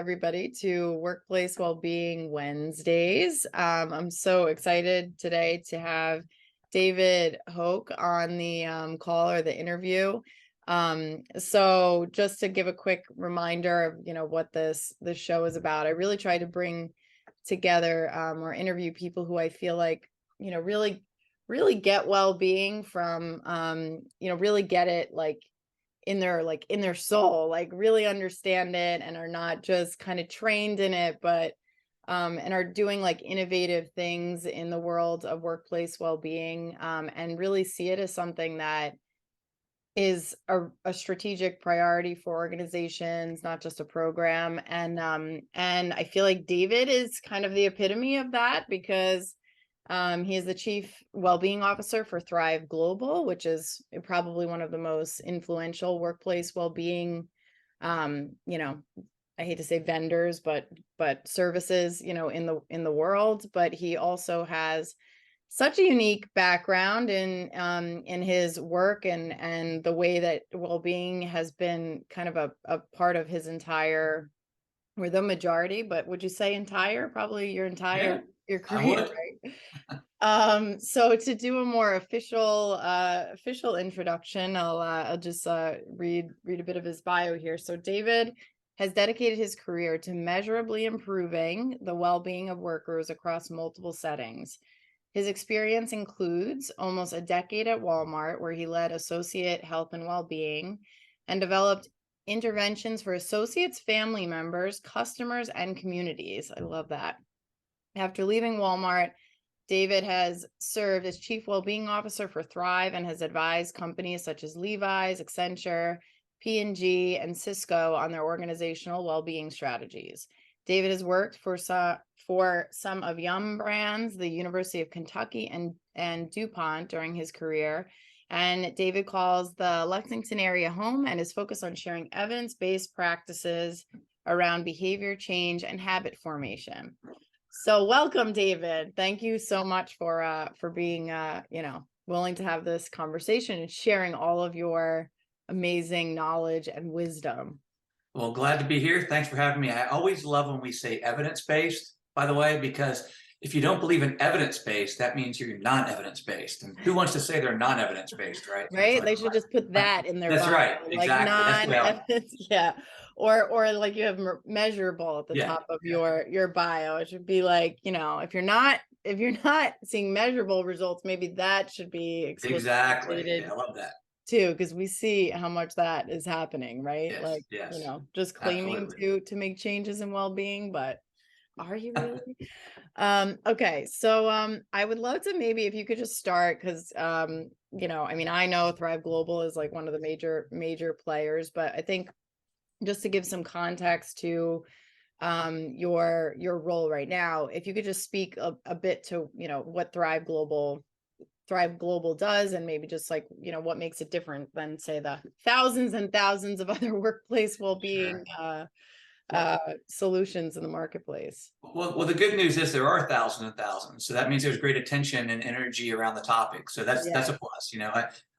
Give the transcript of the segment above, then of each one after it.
everybody to Workplace Wellbeing Wednesdays. I'm so excited today to have David Hoke on the call or the interview. So just to give a quick reminder of what this show is about, I really try to bring together or interview people who I feel like really get well-being from really get it in their soul, really understand it and are not just kind of trained in it, but and are doing innovative things in the world of workplace well-being, and really see it as something that is a strategic priority for organizations, not just a program. And I feel like David is kind of the epitome of that, because he is the Chief Wellbeing Officer for Thrive Global, which is probably one of the most influential workplace well-being, I hate to say vendors, but services, in the world. But he also has such a unique background in his work and the way that well-being has been kind of a part of his entire, or the majority, but would you say entire? Probably your entire your career, right? So to do a more official introduction, I'll just read a bit of his bio here. So David has dedicated his career to measurably improving the well-being of workers across multiple settings. His experience includes almost a decade at Walmart, where he led Associate Health and Wellbeing and developed interventions for associates, family members, customers, and communities. I love that. After leaving Walmart, David has served as Chief Wellbeing Officer for Thrive and has advised companies such as Levi's, Accenture, P&G, and Cisco on their organizational well-being strategies. David has worked for some of Yum Brands, the University of Kentucky, and DuPont during his career. And David calls the Lexington area home and is focused on sharing evidence-based practices around behavior change and habit formation. So welcome, David. Thank you so much for being willing to have this conversation and sharing all of your amazing knowledge and wisdom. Well, glad to be here. Thanks for having me. I always love when we say evidence-based, by the way, because if you don't believe in evidence-based, that means you're non-evidence-based. And who wants to say they're non-evidence-based, right? Right? They should just put that in their That's bio, right. Exactly. non-evidence. Yeah. Or you have measurable at the top of your bio. It should be if you're not seeing measurable results, maybe that should be explicitly exactly. Yeah, I love that too, because we see how much that is happening, right? Yes. Just claiming Absolutely. to make changes in well-being, but are you really? Okay, so I would love to, maybe if you could just start, because I know Thrive Global is one of the major players, but I think just to give some context to your role right now, if you could just speak a bit to what Thrive Global does, and maybe just what makes it different than, say, the thousands and thousands of other workplace well-being solutions in the marketplace. Well, the good news is there are thousands and thousands. So that means there's great attention and energy around the topic. So that's a plus.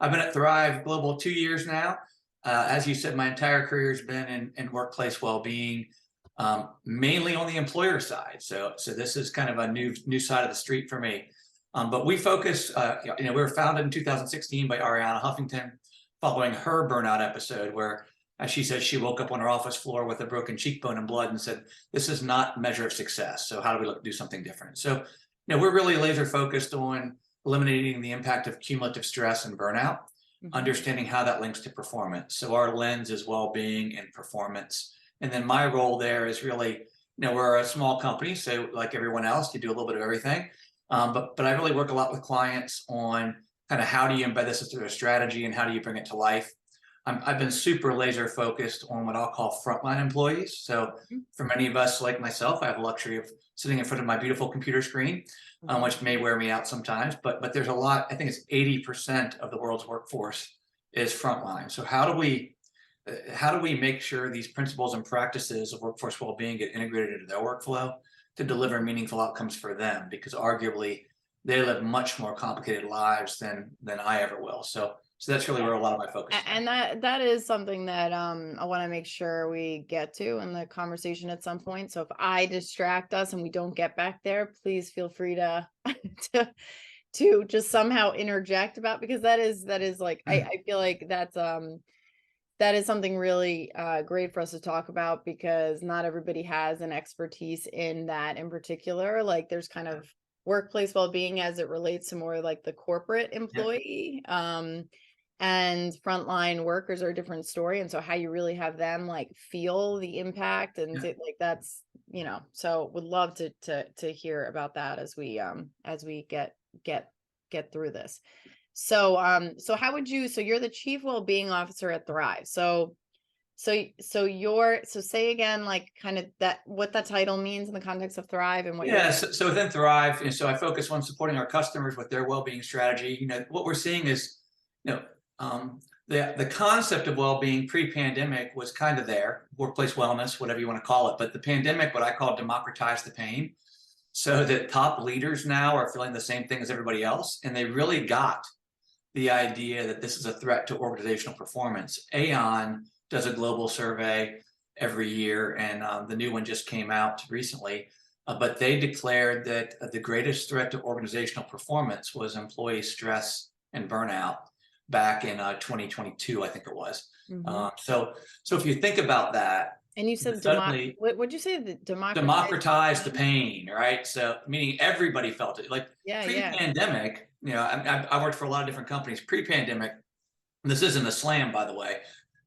I've been at Thrive Global 2 years now. As you said, my entire career has been in workplace well-being, mainly on the employer side. So this is kind of a new side of the street for me. But we focus, we were founded in 2016 by Ariana Huffington, following her burnout episode, where, as she said, she woke up on her office floor with a broken cheekbone and blood and said, this is not a measure of success. So how do we do something different? So, we're really laser focused on eliminating the impact of cumulative stress and burnout, understanding how that links to performance. So our lens is well-being and performance. And then my role there is really, we're a small company. So like everyone else, you do a little bit of everything. But I really work a lot with clients on kind of how do you embed this into a strategy and how do you bring it to life. I've been super laser focused on what I'll call frontline employees. So for many of us like myself, I have the luxury of sitting in front of my beautiful computer screen, which may wear me out sometimes, but there's a lot. I think it's 80% of the world's workforce is frontline. So how do we make sure these principles and practices of workforce well-being get integrated into their workflow to deliver meaningful outcomes for them? Because arguably they live much more complicated lives than I ever will. So So that's really where a lot of my focus is. And that is something that I want to make sure we get to in the conversation at some point. So if I distract us and we don't get back there, please feel free to to just somehow interject about, because that is like I feel like that is something really great for us to talk about, because not everybody has an expertise in that in particular. Like there's kind of workplace well-being as it relates to more like the corporate employee. And frontline workers are a different story. And so how you really have them like feel the impact and like that's, so would love to hear about that as we get through this. So how would you, so you're the Chief Wellbeing Officer at Thrive. So say again, like kind of what that title means in the context of Thrive and what so within Thrive, so I focus on supporting our customers with their well-being strategy. What we're seeing is, the concept of well-being pre-pandemic was kind of there, workplace wellness, whatever you want to call it. But the pandemic, what I call democratized the pain, so that top leaders now are feeling the same thing as everybody else. And they really got the idea that this is a threat to organizational performance. Aon does a global survey every year, and the new one just came out recently. But they declared that the greatest threat to organizational performance was employee stress and burnout back in 2022, I think it was. So if you think about that, and you said what'd you say? The democratize the pain, right? So meaning everybody felt it. Like pre-pandemic, I worked for a lot of different companies. Pre-pandemic, and this isn't a slam, by the way,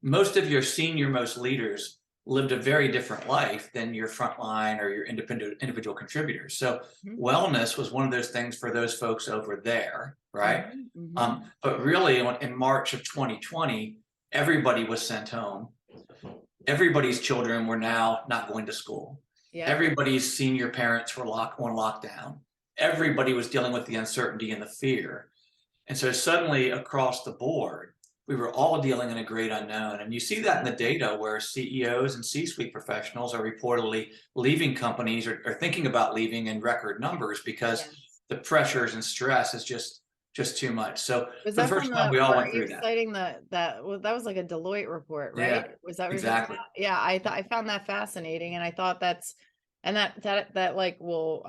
most of your most leaders lived a very different life than your frontline or your individual contributors. So wellness was one of those things for those folks over there, right? But really in March of 2020, everybody was sent home. Everybody's children were now not going to school. Everybody's senior parents were on lockdown. Everybody was dealing with the uncertainty and the fear. And so suddenly across the board, we were all dealing in a great unknown. And you see that in the data where CEOs and C-suite professionals are reportedly leaving companies or thinking about leaving in record numbers because the pressures and stress is just too much. So for the first time, we all went through that. Citing that was like a Deloitte report, right? Yeah, was that what exactly? Yeah, I found that fascinating, and I thought that like will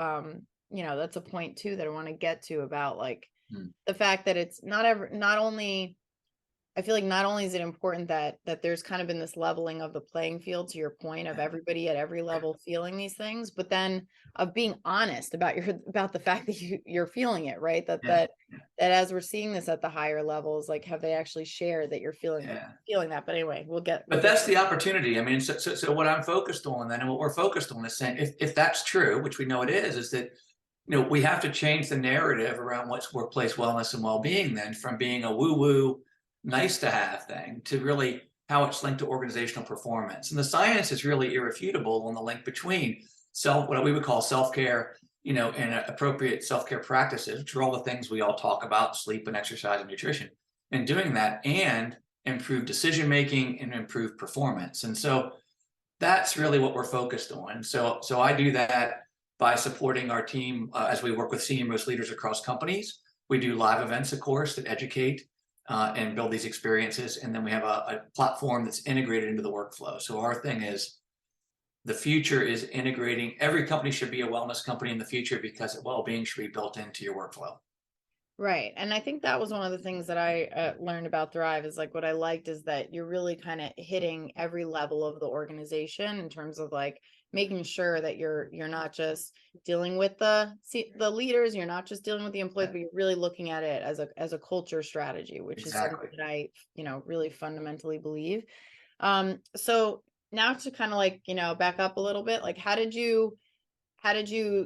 that's a point too that I want to get to about like the fact that it's not only I feel like not only is it important that there's kind of been this leveling of the playing field, to your point, of everybody at every level feeling these things, but then of being honest about the fact that you're feeling it, right? That as we're seeing this at the higher levels, like have they actually shared that you're feeling that? But anyway, But that's the opportunity. I mean, so what I'm focused on then, and what we're focused on is saying if that's true, which we know it is that we have to change the narrative around what's workplace wellness and well-being then, from being a woo-woo nice to have thing to really how it's linked to organizational performance. And the science is really irrefutable on the link between what we would call self-care, and appropriate self-care practices, which are all the things we all talk about, sleep and exercise and nutrition, and doing that and improve decision-making and improve performance. And so that's really what we're focused on. So I do that by supporting our team as we work with senior-most leaders across companies. We do live events, of course, that educate and build these experiences. And then we have a platform that's integrated into the workflow. So our thing is the future is integrating. Every company should be a wellness company in the future because well-being should be built into your workflow. Right. And I think that was one of the things that I learned about Thrive is like what I liked is that you're really kind of hitting every level of the organization in terms of like making sure that you're not just dealing with the leaders, you're not just dealing with the employees, but you're really looking at it as a culture strategy, which is something that I, really fundamentally believe. So now to kind of like, back up a little bit, like how did you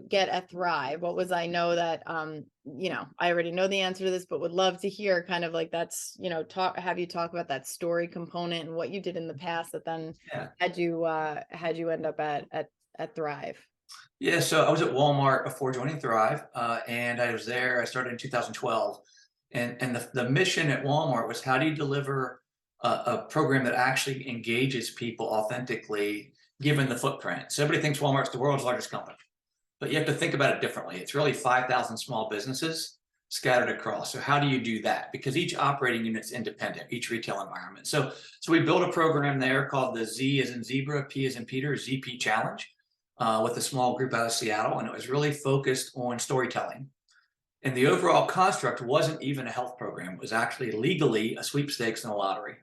get at Thrive? What was, I know that, I already know the answer to this, but would love to hear kind of like that's, have you talk about that story component and what you did in the past that then had you end up at Thrive? Yeah. So I was at Walmart before joining Thrive. And I started in 2012. And the mission at Walmart was, how do you deliver a program that actually engages people authentically, given the footprint? So everybody thinks Walmart's the world's largest company, but you have to think about it differently. It's really 5,000 small businesses scattered across. So how do you do that? Because each operating unit's independent, each retail environment. So we built a program there called the Z as in zebra, P as in Peter, ZP Challenge, with a small group out of Seattle. And it was really focused on storytelling. And the overall construct wasn't even a health program. It was actually legally a sweepstakes and a lottery.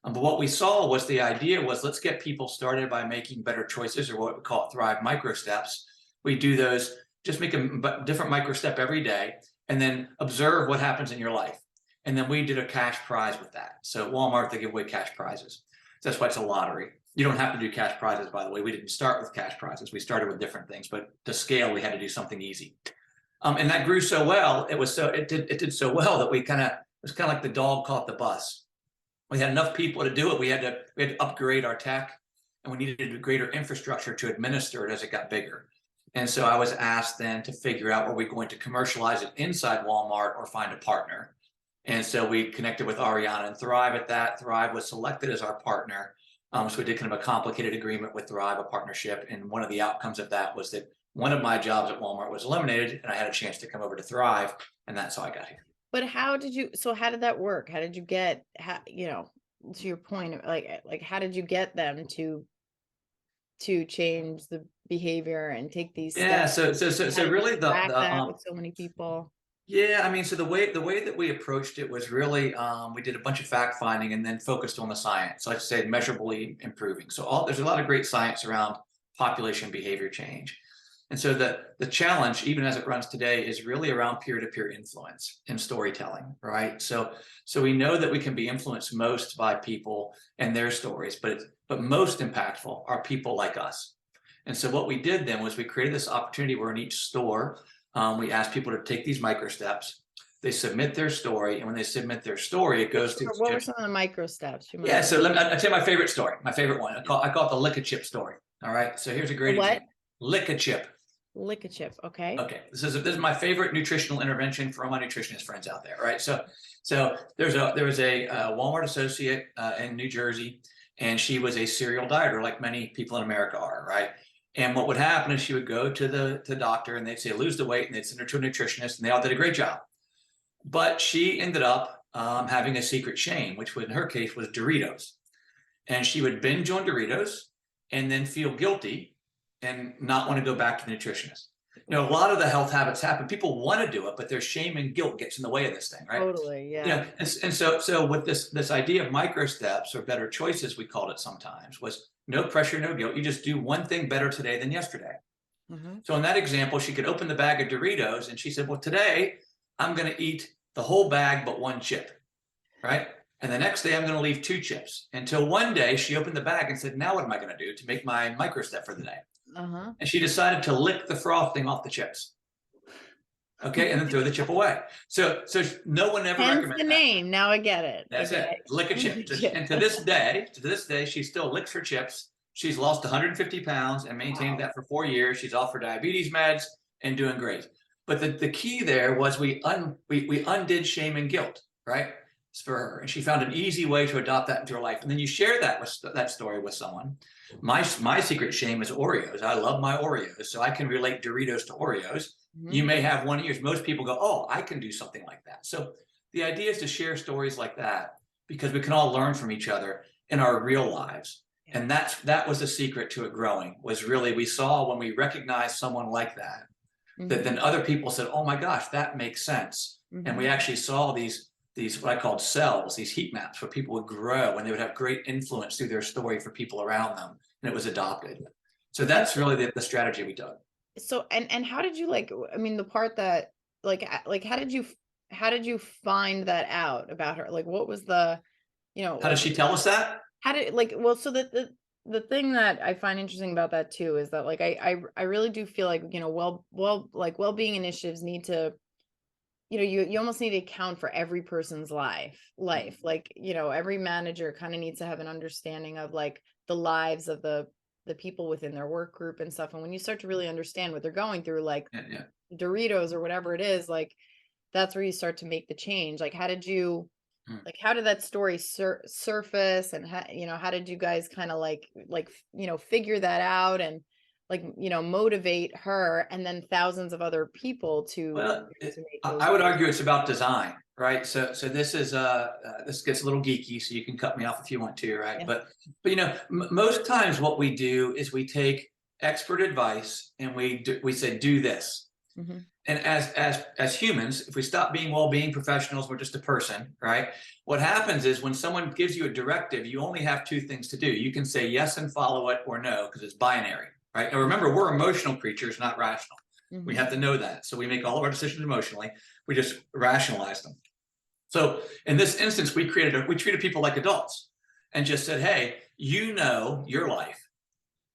But what we saw was the idea was, let's get people started by making better choices, or what we call Thrive micro steps. We do those, just make a different micro step every day, and then observe what happens in your life. And then we did a cash prize with that. So at Walmart, they give away cash prizes. So that's why it's a lottery. You don't have to do cash prizes, by the way. We didn't start with cash prizes. We started with different things, but to scale, we had to do something easy. And that grew so well. It did so well that it was kind of like the dog caught the bus. We had enough people to do it. We had to upgrade our tech, and we needed a greater infrastructure to administer it as it got bigger. And so I was asked then to figure out, were we going to commercialize it inside Walmart or find a partner? And so we connected with Ariana and Thrive at that. Thrive was selected as our partner. So we did kind of a complicated agreement with Thrive, a partnership. And one of the outcomes of that was that one of my jobs at Walmart was eliminated, and I had a chance to come over to Thrive, and that's how I got here. But how did that work? How did you get, to your point, like how did you get them to change the behavior and take these steps? So really with so many people. Yeah, I mean, so the way that we approached it was really, we did a bunch of fact finding and then focused on the science. So I'd say measurably improving. So there's a lot of great science around population behavior change. And so the challenge, even as it runs today, is really around peer-to-peer influence in storytelling, right? So we know that we can be influenced most by people and their stories, but most impactful are people like us. And so what we did then was we created this opportunity where in each store, we asked people to take these micro steps. They submit their story, and when they submit their story, it goes to. What were some of the micro steps? Yeah, so I'll tell you my favorite story, my favorite one. I call it the lick a chip story. All right, so here's a great example. Lick a chip. Lick a chip. Okay. Okay. This is my favorite nutritional intervention for all my nutritionist friends out there, right? So there was a Walmart associate in New Jersey, and she was a serial dieter, like many people in America are, right? And what would happen is she would go to the doctor, and they'd say lose the weight, and they'd send her to a nutritionist, and they all did a great job. But she ended up having a secret shame, which in her case was Doritos, and she would binge on Doritos and then feel guilty and not want to go back to the nutritionist. A lot of the health habits happen. People want to do it, but their shame and guilt gets in the way of this thing, right? Totally, yeah. And so with this idea of micro steps, or better choices, we called it sometimes, was no pressure, no guilt. You just do one thing better today than yesterday. Mm-hmm. So in that example, she could open the bag of Doritos, and she said, well, today I'm going to eat the whole bag but one chip, right? And the next day I'm going to leave 2 chips, until one day she opened the bag and said, now what am I going to do to make my micro step for the day? Uh-huh. And she decided to lick the frosting off the chips. Okay, and then throw the chip away. So no one ever recommends the name. Now I get it. That's it. Lick a chip. And to this day, she still licks her chips. She's lost 150 pounds and maintained that for 4 years. She's off her diabetes meds and doing great. But the key there was we undid shame and guilt, right? It's for her, and she found an easy way to adopt that into her life. And then you share that story with someone. My secret shame is Oreos. I love my Oreos, so I can relate Doritos to Oreos. Mm-hmm. You may have one of yours. Most people go, oh, I can do something like that. So the idea is to share stories like that, because we can all learn from each other in our real lives. And that was the secret to it growing, was really, we saw when we recognized someone like that, mm-hmm. that then other people said, oh my gosh, that makes sense. Mm-hmm. And we actually saw these what I called cells, these heat maps, where people would grow and they would have great influence through their story for people around them, and it was adopted. So that's really the strategy we took. So and how did you the part that how did you find that out about her? Like, what was the, how did she tell us that? How did so the thing that I find interesting about that too is that I really do feel like, well-being initiatives need to, you almost need to account for every person's life. Every manager kind of needs to have an understanding of the lives of the people within their work group and stuff. And when you start to really understand what they're going through, Doritos or whatever it is, that's where you start to make the change. How did you, how did that story surface, and how did you guys kind of figure that out? And like, motivate her and then thousands of other people to Well, make those I would goals? argue it's about design, right? So this is this gets a little geeky, so you can cut me off if you want to, right? Yeah. But most times what we do is we take expert advice and we say do this. Mm-hmm. And as humans, if we stop being well-being professionals, we're just a person, right? What happens is when someone gives you a directive, you only have two things to do. You can say yes and follow it, or no, because it's binary, right? Now remember, we're emotional creatures, not rational. Mm-hmm. We have to know that. So we make all of our decisions emotionally. We just rationalize them. So in this instance, we treated people like adults and just said, hey, your life.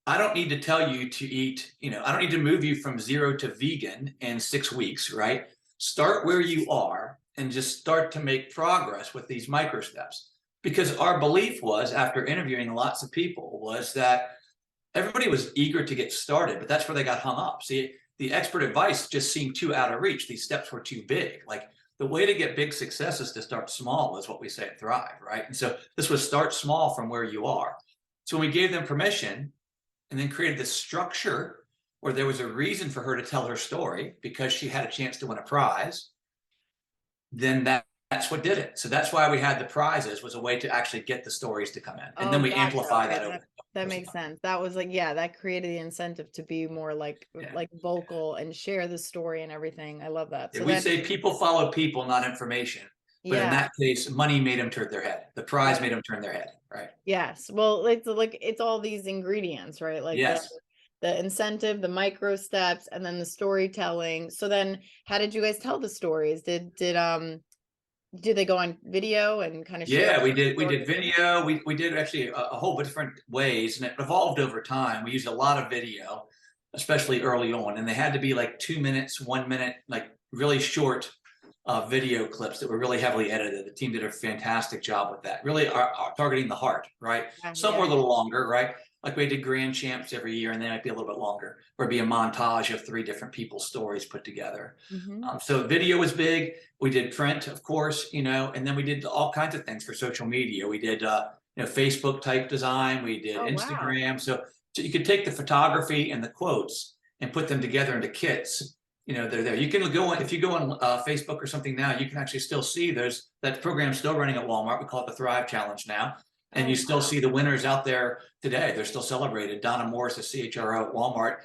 I don't need to tell you to eat, I don't need to move you from 0 to vegan in 6 weeks, right? Start where you are and just start to make progress with these micro steps. Because our belief was, after interviewing lots of people, was that everybody was eager to get started, but that's where they got hung up. See, the expert advice just seemed too out of reach. These steps were too big. Like, the way to get big success is to start small, is what we say at Thrive, right? And so this was start small from where you are. So when we gave them permission, and then created this structure where there was a reason for her to tell her story because she had a chance to win a prize, then that's what did it. So that's why we had the prizes, was a way to actually get the stories to come in. And then we Gotcha. amplify Okay, that. that makes sense. That was like, yeah, that created the incentive to be more like vocal and share the story and everything. I love that. So we say people follow people, not information. But in that case, money made them turn their head. The prize made them turn their head, right? Yes. Well, it's all these ingredients, right? Like the incentive, the micro steps, and then the storytelling. So then how did you guys tell the stories? Did they go on video and kind of share? Yeah, we did video. We did actually a whole bunch of different ways, and it evolved over time. We used a lot of video, especially early on, and they had to be like 2 minutes, 1 minute, like really short video clips that were really heavily edited. The team did a fantastic job with that, really are targeting the heart, right? Some were a little longer, right? Like we did grand champs every year, and they might be a little bit longer, or it'd be a montage of 3 different people's stories put together. So video was big. We did print, of course, and then we did all kinds of things for social media. We did Facebook type design. We did Instagram. Wow. So you could take the photography and the quotes and put them together into kits. They're there. You can go on, if you go on Facebook or something now, you can actually still see that program's still running at Walmart. We call it the Thrive Challenge now. And you still see the winners out there today. They're still celebrated. Donna Morris, the CHRO at Walmart,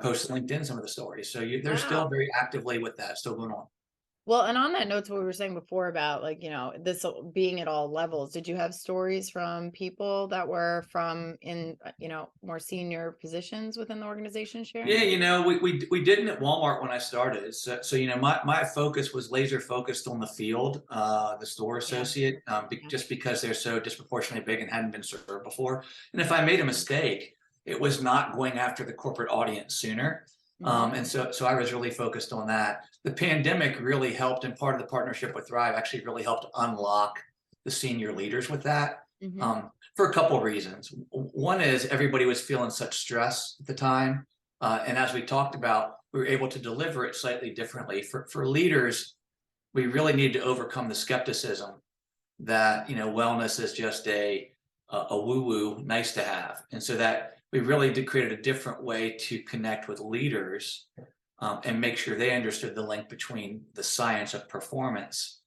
posts LinkedIn some of the stories. So they're still very actively with that, still going on. Well, and on that note, to what we were saying before about this being at all levels, did you have stories from people that were from in, more senior positions within the organization sharing? Yeah, we didn't at Walmart when I started. So my focus was laser focused on the field, the store associate, just because they're so disproportionately big and hadn't been served before. And if I made a mistake, it was not going after the corporate audience sooner. And so I was really focused on that. The pandemic really helped, and part of the partnership with Thrive actually really helped unlock the senior leaders with that for a couple of reasons. One is everybody was feeling such stress at the time. And as we talked about, we were able to deliver it slightly differently. For leaders, we really needed to overcome the skepticism that, wellness is just a woo-woo, nice to have. And so that we really did create a different way to connect with leaders and make sure they understood the link between the science of performance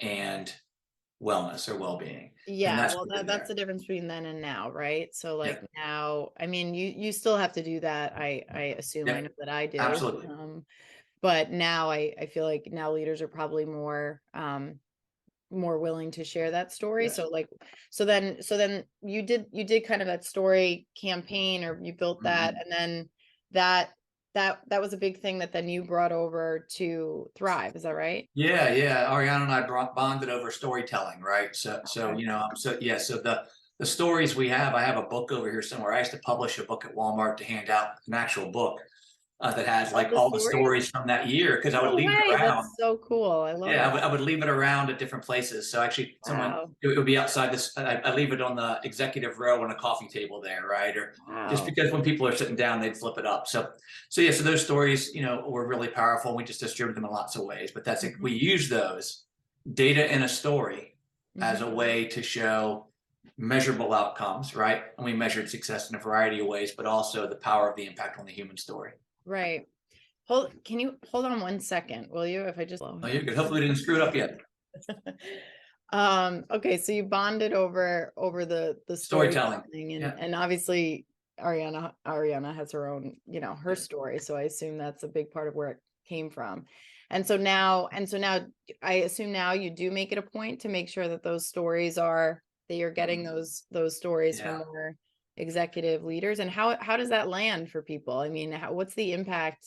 and wellness or well-being. Yeah, that's the difference between then and now, right? So now, I mean, you still have to do that. I assume, I know that I do. Absolutely. But now I feel like now leaders are probably more willing to share that story. So then you did kind of that story campaign, or you built that, and then that was a big thing that then you brought over to Thrive. Is that right? Yeah. Ariana and I bonded over storytelling, right? So the stories we have, I have a book over here somewhere. I used to publish a book at Walmart to hand out, an actual book that has like all the stories from that year, because I would leave it around. That's so cool. I love it. I would leave it around at different places. So actually it would be outside this. I leave it on the executive row on a coffee table there, right? Or just because when people are sitting down, they'd flip it up. So those stories, were really powerful. We just distribute them in lots of ways, but that's it. We use those data in a story as a way to show measurable outcomes, right? And we measured success in a variety of ways, but also the power of the impact on the human story. Right. Can you hold on 1 second, will you? If I just Oh, you're good. Hopefully we didn't screw it up yet. Okay, so you bonded over the Storytelling. and obviously Ariana has her own, her story. So I assume that's a big part of where it came from. And so now I assume now you do make it a point to make sure that those stories that you're getting those stories from more executive leaders. And how does that land for people? I mean, what's the impact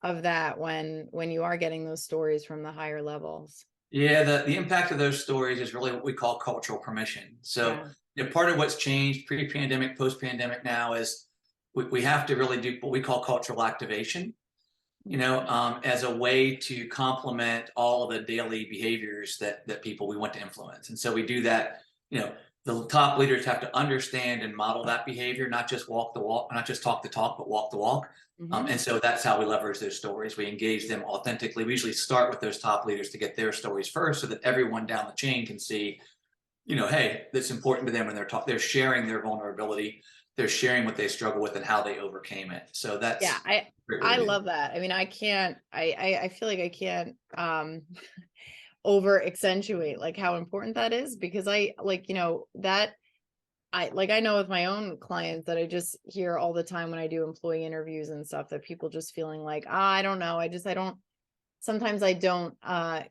of that when you are getting those stories from the higher levels? Yeah, the impact of those stories is really what we call cultural permission. So part of what's changed pre-pandemic, post-pandemic now is we have to really do what we call cultural activation, as a way to complement all of the daily behaviors that people we want to influence. And so we do that, the top leaders have to understand and model that behavior, not just walk the walk, not just talk the talk, but walk the walk. And so that's how we leverage those stories. We engage them authentically. We usually start with those top leaders to get their stories first so that everyone down the chain can see, hey, that's important to them when they're sharing their vulnerability. They're sharing what they struggle with and how they overcame it. So that's I love that. I mean, I feel like I can't over accentuate like how important that is, because I know with my own clients that I just hear all the time when I do employee interviews and stuff, that people just feeling like, I don't know. Sometimes I don't, I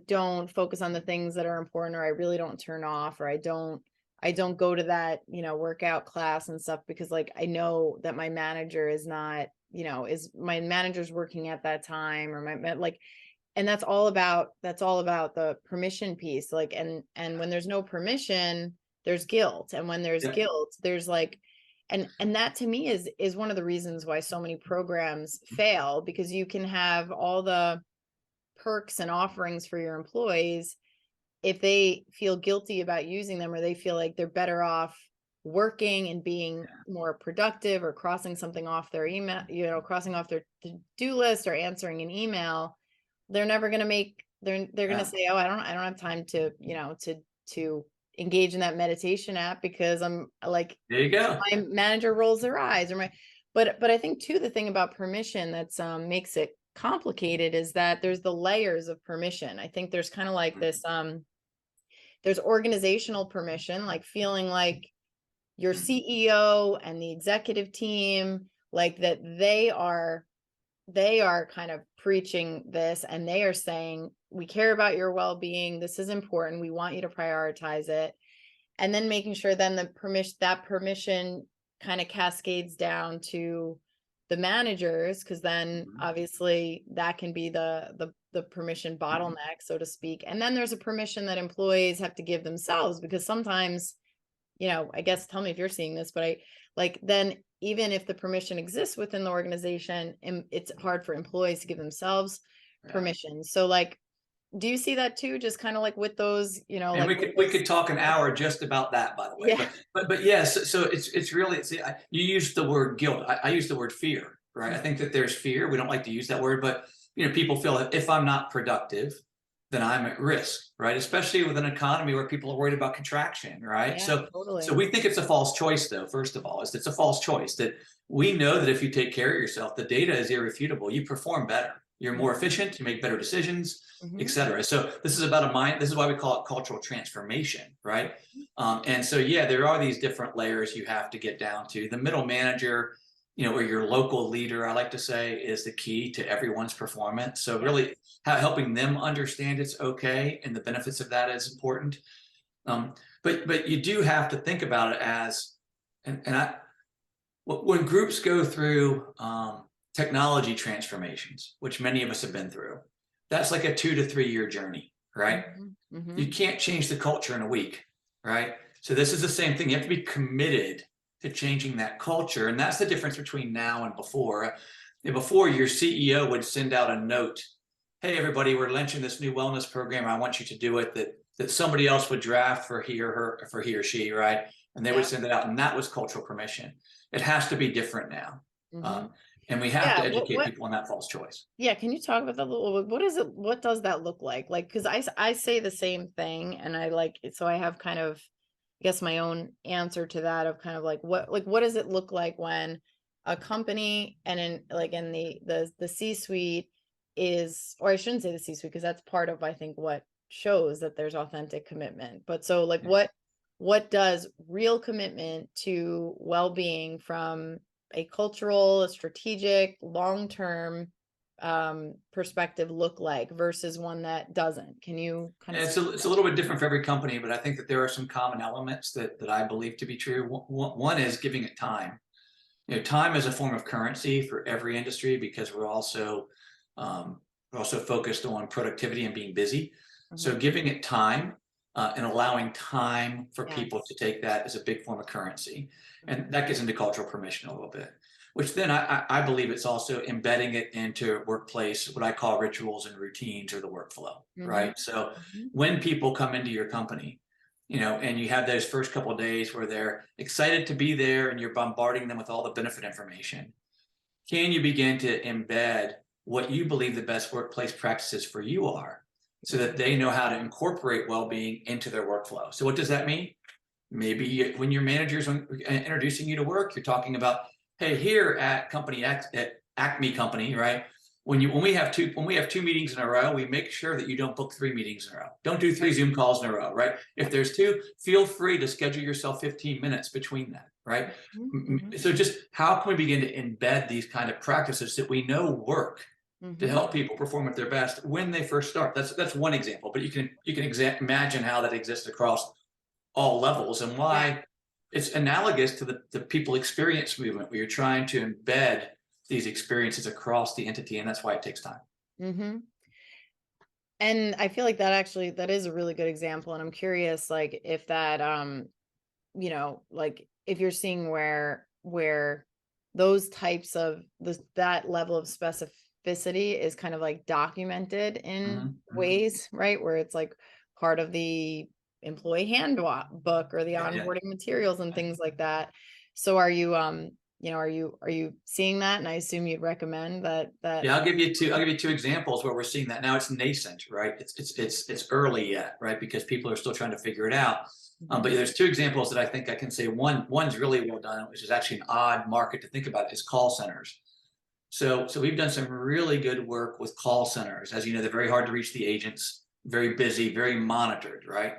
don't focus on the things that are important, or I really don't turn off, or I don't go to that, workout class and stuff, because like, I know that my manager is not, my manager's working at that time, or and that's all about the permission piece. Like, and when there's no permission, there's guilt. And when there's guilt, there's like, and that to me is one of the reasons why so many programs fail, because you can have all the perks and offerings for your employees. If they feel guilty about using them, or they feel like they're better off working and being more productive, or crossing something off their email, crossing off their to-do list, or answering an email, they're never going to they're going to say, oh, I don't have time to, to engage in that meditation app, because I'm like, there you go. My manager rolls their eyes, but I think too, the thing about permission that's makes it complicated is that there's the layers of permission. I think there's kind of like this, there's organizational permission, like feeling like your CEO and the executive team, like that they are kind of preaching this, and they are saying, we care about your well-being. This is important. We want you to prioritize it. And then making sure then that permission kind of cascades down to the managers, because then obviously that can be the permission bottleneck, so to speak. And then there's a permission that employees have to give themselves, because sometimes, I guess, tell me if you're seeing this, but then even if the permission exists within the organization, it's hard for employees to give themselves permission. So like, do you see that too? Just kind of like with those, and we could talk an hour just about that, by the way. But yes, so it's really, you used the word guilt. I use the word fear, right? I think that there's fear. We don't like to use that word, but people feel that if I'm not productive, then I'm at risk, right? Especially with an economy where people are worried about contraction, right? Yeah, totally. So we think it's a false choice, though. First of all, it's a false choice that we know that if you take care of yourself, the data is irrefutable. You perform better. You're more efficient. You make better decisions, et cetera. So this is about this is why we call it cultural transformation, right? And so, there are these different layers you have to get down to. The middle manager, or your local leader, I like to say, is the key to everyone's performance. So really helping them understand it's okay, and the benefits of that is important. But you do have to think about it as, when groups go through technology transformations, which many of us have been through, that's like a 2 to 3 year journey, right? You can't change the culture in a week, right? So this is the same thing. You have to be committed to changing that culture. And that's the difference between now and before. Before, your CEO would send out a note, hey, everybody, we're launching this new wellness program. I want you to do it, that somebody else would draft for he or she, right? And they would send it out. And that was cultural permission. It has to be different now. And we have to Yeah, educate people on that false choice. yeah, can you talk about that a little bit? What is it? What does that look like? Like, because I say the same thing, and I like it, so I have kind of, I guess, my own answer to that of kind of like what does it look like when a company and in like in the C-suite is, or I shouldn't say the C-suite because that's part of, I think, what shows that there's authentic commitment. But so like what does real commitment to well-being from a cultural, a strategic, long-term perspective look like versus one that doesn't? Can you kind of? It's a little bit different for every company, but I think that there are some common elements that I believe to be true. One is giving it time. Time is a form of currency for every industry because we're also focused on productivity and being busy. So giving it time and allowing time for people to take that is a big form of currency. And that gets into cultural permission a little bit, which then I believe it's also embedding it into workplace, what I call rituals and routines or the workflow, right? So when people come into your company, and you have those first couple of days where they're excited to be there and you're bombarding them with all the benefit information, can you begin to embed what you believe the best workplace practices for you are so that they know how to incorporate well-being into their workflow? So what does that mean? Maybe when your manager's introducing you to work, you're talking about, hey, here at company X, at Acme Company, right? When we have two meetings in a row, we make sure that you don't book 3 meetings in a row. Don't do 3 Zoom calls in a row, right? If there's 2, feel free to schedule yourself 15 minutes between that, right? So just how can we begin to embed these kind of practices that we know work to help people perform at their best when they first start? That's one example, but you can imagine how that exists across all levels and why it's analogous to the people experience movement where you're trying to embed these experiences across the entity, and that's why it takes time. And I feel like that is a really good example. And I'm curious, like, if that, like if you're seeing where those types of that level of specificity is kind of like documented in ways, right? Where it's like part of the employee handbook or the onboarding materials and things like that. So are you, are you seeing that? And I assume you'd recommend that. Yeah, I'll give you 2 examples where we're seeing that now. It's nascent, right? It's early yet, right? Because people are still trying to figure it out. But there's 2 examples that I think I can say. One's really well done, which is actually an odd market to think about, is call centers. So we've done some really good work with call centers. As you know, they're very hard to reach the agents, very busy, very monitored, right?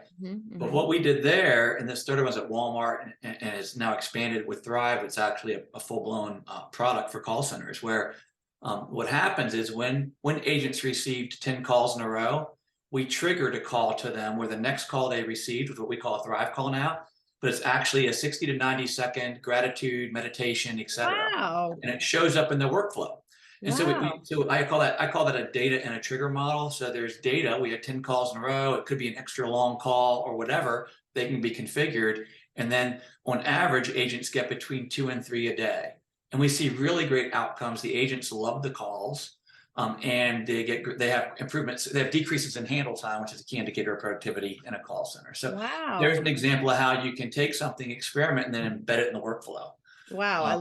But what we did there, and this started was at Walmart and is now expanded with Thrive. It's actually a full-blown product for call centers where what happens is when agents received 10 calls in a row, we triggered a call to them where the next call they received was what we call a Thrive call now, but it's actually a 60 to 90 second gratitude, meditation, etc. Wow. And it shows up in the workflow. And so I call that a data and a trigger model. So there's data. We had 10 calls in a row. It could be an extra long call or whatever. They can be configured. And then on average, agents get between 2 and 3 a day. And we see really great outcomes. The agents love the calls. And they have improvements. They have decreases in handle time, which is a key indicator of productivity in a call center. So there's an example of how you can take something, experiment, and then embed it in the workflow. Wow, I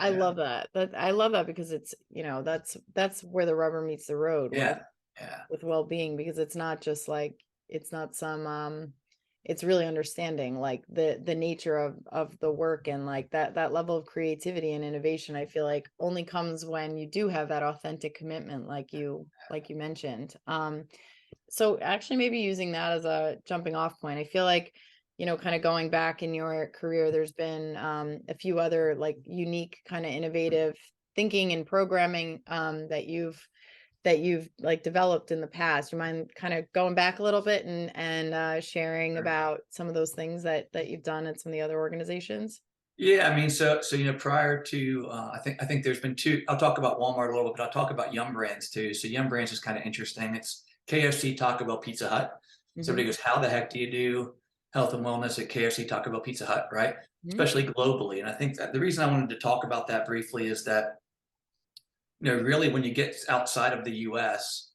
love that. I love that because it's, that's where the rubber meets the road with well-being, because it's not just like, it's not some it's really understanding like the nature of the work, and like that level of creativity and innovation, I feel like only comes when you do have that authentic commitment like you mentioned. So actually maybe using that as a jumping off point, I feel like, kind of going back in your career, there's been a few other like unique kind of innovative thinking and programming that you've like developed in the past. You mind kind of going back a little bit and sharing about some of those things that you've done at some of the other organizations? Yeah, I mean, so prior to I think there's been 2. I'll talk about Walmart a little bit, but I'll talk about Yum Brands too. So Yum Brands is kind of interesting. It's KFC, Taco Bell, Pizza Hut. Somebody goes, how the heck do you do health and wellness at KFC, Taco Bell, Pizza Hut, right? Especially globally. And I think that the reason I wanted to talk about that briefly is that, really when you get outside of the US,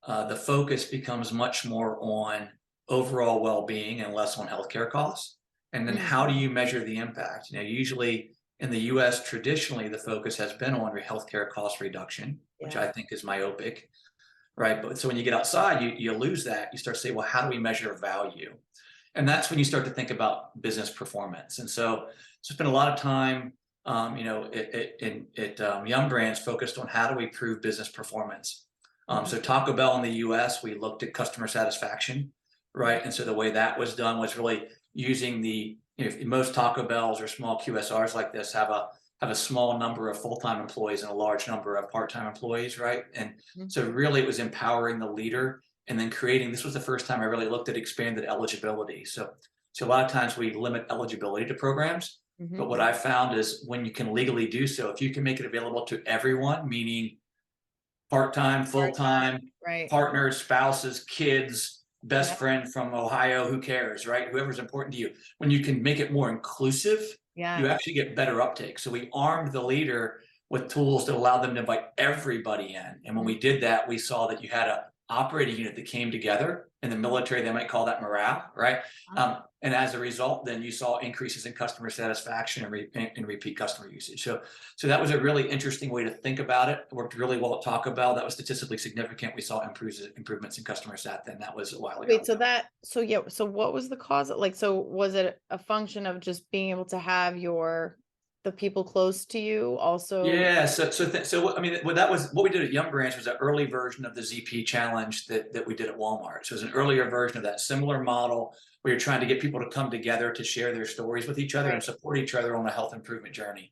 the focus becomes much more on overall well-being and less on healthcare costs. And then how do you measure the impact? Usually In the US, traditionally, the focus has been on healthcare cost reduction, which Yeah. I think is myopic, right? But so when you get outside, you lose that. You start to say, well, how do we measure value? And that's when you start to think about business performance. And so spend a lot of time, Young Brands focused on how do we prove business performance. So Taco Bell in the U.S., we looked at customer satisfaction, right? And so the way that was done was really using most Taco Bells or small QSRs like this have a small number of full-time employees and a large number of part-time employees, right? And so really it was empowering the leader and then this was the first time I really looked at expanded eligibility. So a lot of times we limit eligibility to programs, but what I found is when you can legally do so, if you can make it available to everyone, meaning part-time, full-time, Right. partners, spouses, kids, best Yep. friend from Ohio, who cares, right? Whoever's important to you. When you can make it more inclusive, you Yeah. actually get better uptake. So we armed the leader with tools that allowed them to invite everybody in. And when we did that, we saw that you had a operating unit that came together. In the military, they might call that morale, right? And as a result, then you saw increases in customer satisfaction and repeat customer usage. So that was a really interesting way to think about it. It worked really well at Taco Bell. That was statistically significant. We saw improvements in customer sat. Then that was a while ago. Wait, so what was the cause? Like, so was it a function of just being able to have the people close to you also? Yeah. So I mean, what we did at Young Branch was an early version of the ZP challenge that we did at Walmart. So it was an earlier version of that similar model where you're trying to get people to come together to share their stories with each other and support each other on a health improvement journey.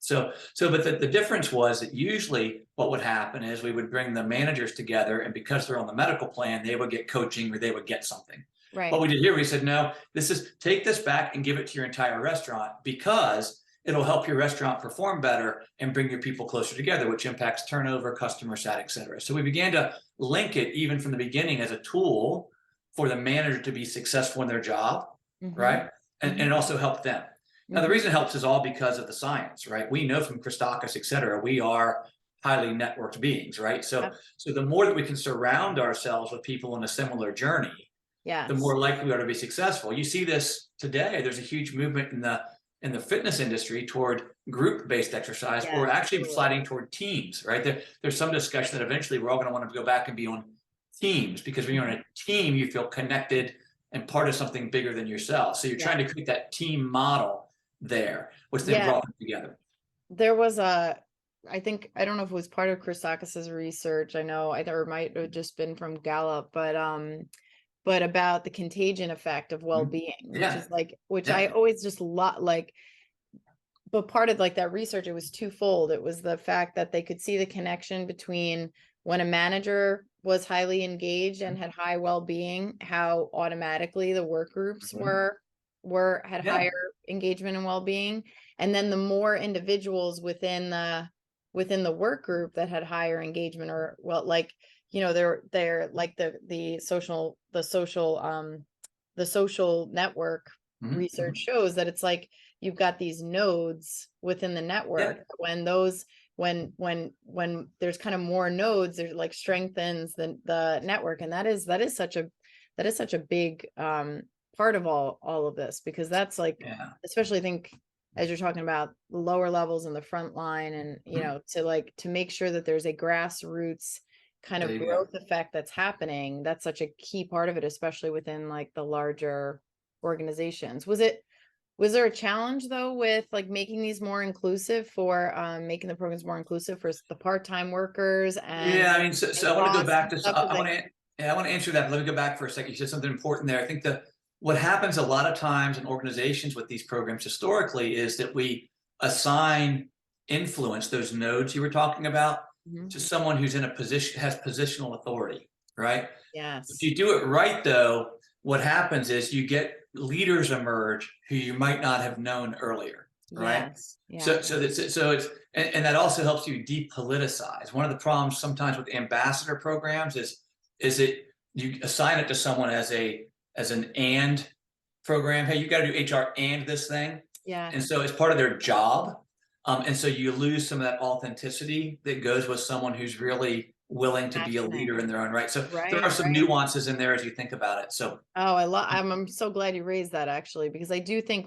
But the difference was that usually what would happen is we would bring the managers together, and because they're on the medical plan, they would get coaching or they would get something. Right. What we did here, we said, no, take this back and give it to your entire restaurant because it'll help your restaurant perform better and bring your people closer together, which impacts turnover, customer sat, et cetera. So we began to link it even from the beginning as a tool for the manager to be successful in their job, right? And it also helped them. Now, the reason it helps is all because of the science, right? We know from Christakis, et cetera, we are highly networked beings, right? So the more that we can surround ourselves with people in a similar journey, the more likely we are to be successful. You see this today. There's a huge movement in the fitness industry toward group-based exercise, or actually sliding toward teams, right? There's some discussion that eventually we're all going to want to go back and be on teams, because when you're in a team, you feel connected and part of something bigger than yourself. So you're trying to create that team model there, which then brought them together. There was I don't know if it was part of Christakis's research. I know either it might have just been from Gallup, but about the contagion effect of well-being, which is which I always just but part of that research, it was twofold. It was the fact that they could see the connection between when a manager was highly engaged and had high well-being, how automatically the work groups had higher engagement and well-being. And then the more individuals within the work group that had higher engagement, or they're like the social network research shows that it's like you've got these nodes within the network. When there's kind of more nodes, there's strengthens the network. And that is such a big part of all of this, because that's especially I think as you're talking about lower levels in the front line, and to make sure that there's a grassroots kind of growth effect that's happening. That's such a key part of it, especially within the larger organizations. Was there a challenge though with making these more inclusive making the programs more inclusive for the part-time workers? And I mean, so I want to go back to I want to answer that. But let me go back for a second. You said something important there. I think that what happens a lot of times in organizations with these programs historically is that we assign influence, those nodes you were talking about, to someone who's in a position, has positional authority, right? Yes. If you do it right, though, what happens is you get leaders emerge who you might not have known earlier, right? Yes. And that also helps you depoliticize. One of the problems sometimes with ambassador programs is that you assign it to someone as an and program. Hey, you got to do HR and this thing. Yeah. And so it's part of their job. And so you lose some of that authenticity that goes with someone who's really willing to be a leader in their own right. So there are some nuances in there as you think about it. So I'm so glad you raised that, actually, because I do think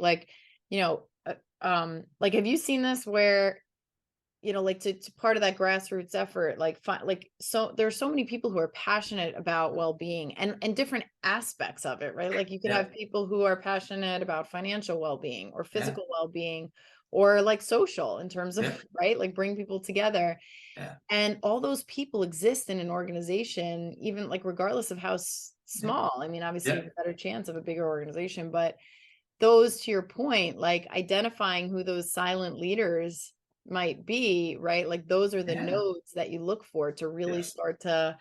like, have you seen this where, like to part of that grassroots effort, like, so there's so many people who are passionate about well-being and different aspects of it, right? Like you could Yeah, have people who are passionate about financial well-being or yeah, physical well-being or like social in terms of, yeah, right? Like bring people together. yeah, And all those people exist in an organization, even like regardless of how yeah, small. I mean, obviously you yeah, have a better chance of a bigger organization, but those, to your point, like identifying who those silent leaders might be, right? Like those are the yeah, nodes that you look for to really yes, start to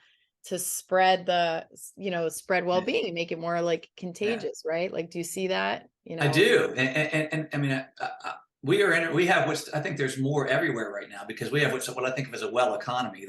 spread spread yeah, well-being and make it more like yeah. contagious, right? Like, do you see that? I do, and I mean, we are in. We have what's. I think there's more everywhere right now because we have what I think of as a well economy.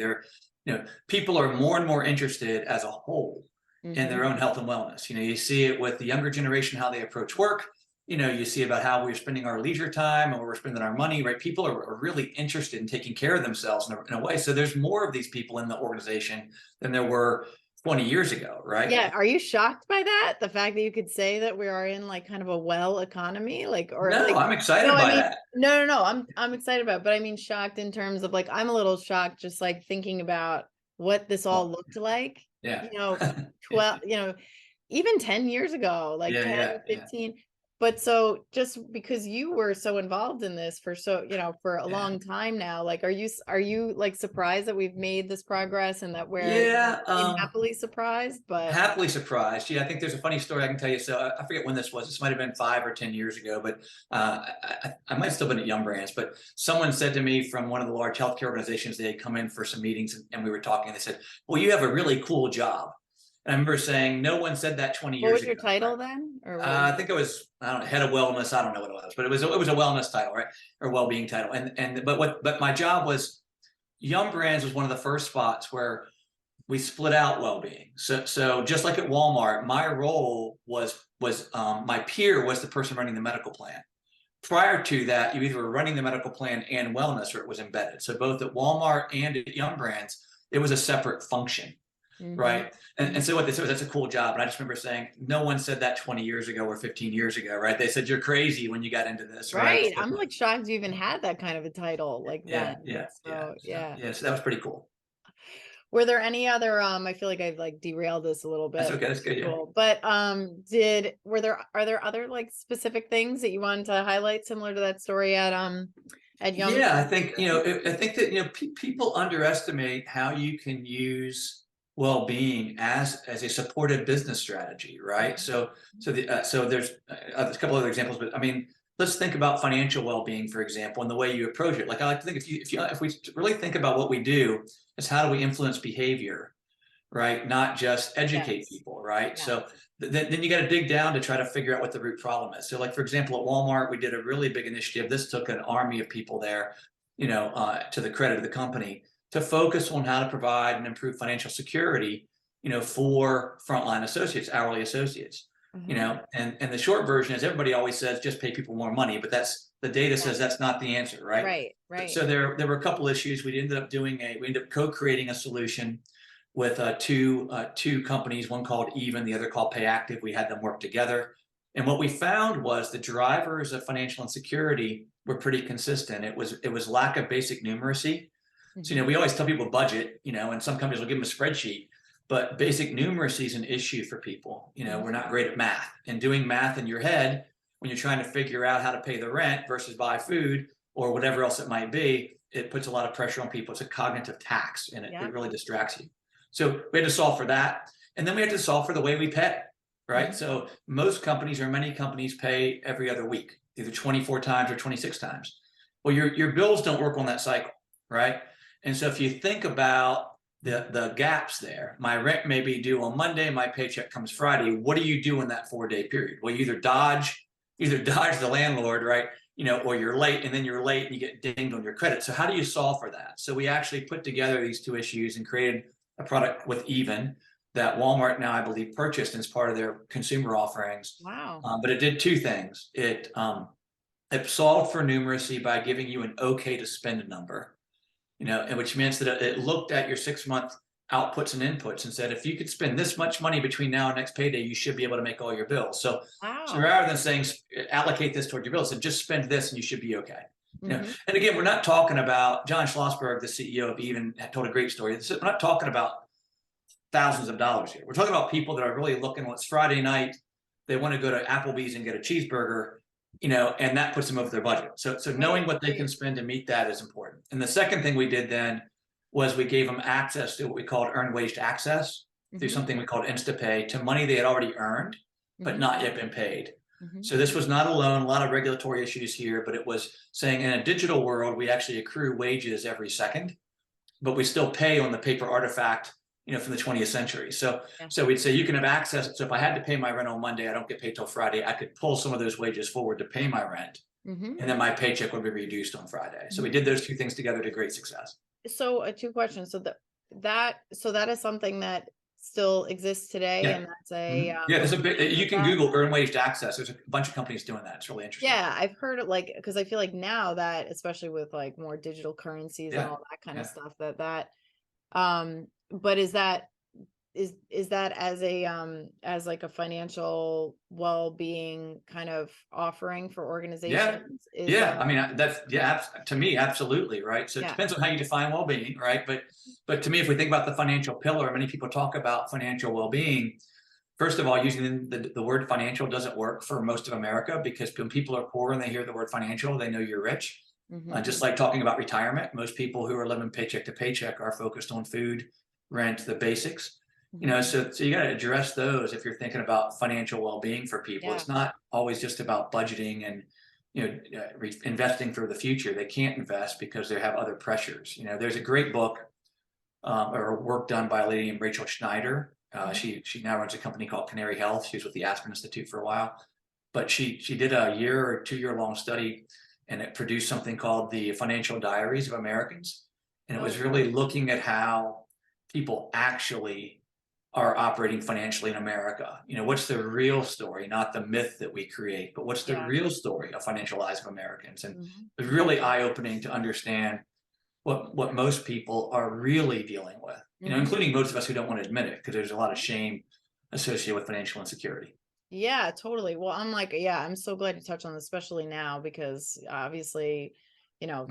People are more and more interested as a whole in Hmm. their own health and wellness. You see it with the younger generation how they approach work. You see about how we're spending our leisure time and where we're spending our money. Right, people are really interested in taking care of themselves in a way. So there's more of these people in the organization than there were 20 years ago. Right. Yeah. Are you shocked by that? The fact that you could say that we are in like kind of a well economy, like, or No, like, I'm excited no, I by mean, that. no, I'm excited about it, but I mean, shocked in terms of like, I'm a little shocked just like thinking about what this all Well, looked like, yeah. 12, even 10 years ago, like Yeah, 10, yeah, yeah, 15. But so just because you were so involved in this for for a yeah. long time now, like, are you like surprised that we've made this progress and that we're, Yeah, happily surprised, but happily surprised. Yeah, I think there's a funny story I can tell you. So I forget when this was. This might have been 5 or 10 years ago, but I might have still been at Young Brands. But someone said to me from one of the large healthcare organizations, they had come in for some meetings and we were talking. And they said, "Well, you have a really cool job." And I remember saying, "No one said that 20 what years was your ago." Right? title then? Or what was I think it was, I don't know, head of wellness. I don't know what it was, but it was a wellness title, right, or well-being title. But my job was Young Brands was one of the first spots where we split out well-being. So just like at Walmart, my role was my peer was the person running the medical plan. Prior to that, you either were running the medical plan and wellness, or it was embedded. So both at Walmart and at Young Brands, it was a separate function, mm-hmm, right? And so what they said was that's a cool job. And I just remember saying, no one said that 20 years ago or 15 years ago, right? They said you're crazy when you got into this, right? right. So, I'm like shocked you even had that kind of a title like yeah, then. yeah, yeah. So So yeah. yeah, so that was pretty cool. Were there any other I feel like I've like derailed this a little That's bit. okay. That's good. Yeah. Cool. But are there other like specific things that you wanted to highlight similar to that story at Young? Yeah, I think I think that people underestimate how you can use well-being as a supportive business strategy, right? So there's a couple other examples, but I mean, let's think about financial well-being, for example, and the way you approach it. Like I like to think if we really think about what we do, is how do we influence behavior, right? Not just educate Yes. people, right? Yeah. So then you got to dig down to try to figure out what the root problem is. So, like for example, at Walmart, we did a really big initiative. This took an army of people there, to the credit of the company, to focus on how to provide and improve financial security, for frontline associates, hourly associates. Uh-huh. And the short version is everybody always says just pay people more money, but that's the data Yeah. says that's not the answer, right? Right. Right. So there were a couple issues. We ended up co-creating a solution with two companies, one called Even, the other called PayActive. We had them work together. And what we found was the drivers of financial insecurity were pretty consistent. It was lack of basic numeracy. So, Mhm. we always tell people budget, and some companies will give them a spreadsheet, but basic numeracy is an issue for people. We're Mhm. not great at math, and doing math in your head when you're trying to figure out how to pay the rent versus buy food or whatever else it might be, it puts a lot of pressure on people. It's a cognitive tax and it Yeah. really distracts you. So we had to solve for that. And then we had to solve for the way we pay, right? Mhm. So most companies or many companies pay every other week, either 24 times or 26 times. Well, your bills don't work on that cycle, right? And so if you think about the gaps there, my rent may be due on Monday, my paycheck comes Friday. What do you do in that 4-day period? Well, you either dodge the landlord, right? Or you're late and then you're late and you get dinged on your credit. So how do you solve for that? So we actually put together these two issues and created a product with Even that Walmart now, I believe, purchased as part of their consumer offerings. Wow. But it did two things. It solved for numeracy by giving you an okay to spend number, and which means that it looked at your 6-month outputs and inputs and said, if you could spend this much money between now and next payday, you should be able to make all your bills. So Wow. rather than saying allocate this toward your bills, so just spend this and you should be okay. You know, Mm-hmm. and again, we're not talking about John Schlossberg, the CEO of Even, told a great story. We're not talking about thousands of dollars here. We're talking about people that are really looking, well, it's Friday night, they want to go to Applebee's and get a cheeseburger, you know, and that puts them over their budget. So knowing what they can spend to meet that is important. And the second thing we did then was we gave them access to what we called earned wage access through something we called InstaPay to money they had already earned, but not yet been paid. So this was not a loan, a lot of regulatory issues here, but it was saying in a digital world, we actually accrue wages every second, but we still pay on the paper artifact, you know, from the 20th century. So we'd say you can have access. So if I had to pay my rent on Monday, I don't get paid till Friday, I could pull some of those wages forward to pay my rent. And then my paycheck would be reduced on Friday. So we did those two things together to great success. So two questions. So that is something that still exists today, and that's a there's a big, you can Google earned wage access. There's a bunch of companies doing that. It's really interesting. Yeah, I've heard it, like, because I feel like now that, especially with like more digital currencies and all that kind of stuff, but is that as a as like a financial well-being kind of offering for organizations? I mean, that's to me, absolutely, right? So it depends on how you define well-being, right? But to me, if we think about the financial pillar, many people talk about financial well-being. First of all, using the word financial doesn't work for most of America, because when people are poor and they hear the word financial, they know you're rich. Just like talking about retirement, most people who are living paycheck to paycheck are focused on food, rent, the basics. You know, so you got to address those if you're thinking about financial well-being for people. It's not always just about budgeting and, you know, investing for the future. They can't invest because they have other pressures. You know, there's a great book or work done by a lady named Rachel Schneider. She now runs a company called Canary Health. She was with the Aspen Institute for a while, but she did a 1 or 2 year long study, and it produced something called the Financial Diaries of Americans. And it was really looking at how people actually are operating financially in America. You know, what's the real story, not the myth that we create, but what's the real story of financial lives of Americans? And it's really eye-opening to understand what most people are really dealing with, you know, including most of us who don't want to admit it, because there's a lot of shame associated with financial insecurity. Yeah, totally. Well, I'm like, I'm so glad you touched on this, especially now, because obviously, you know,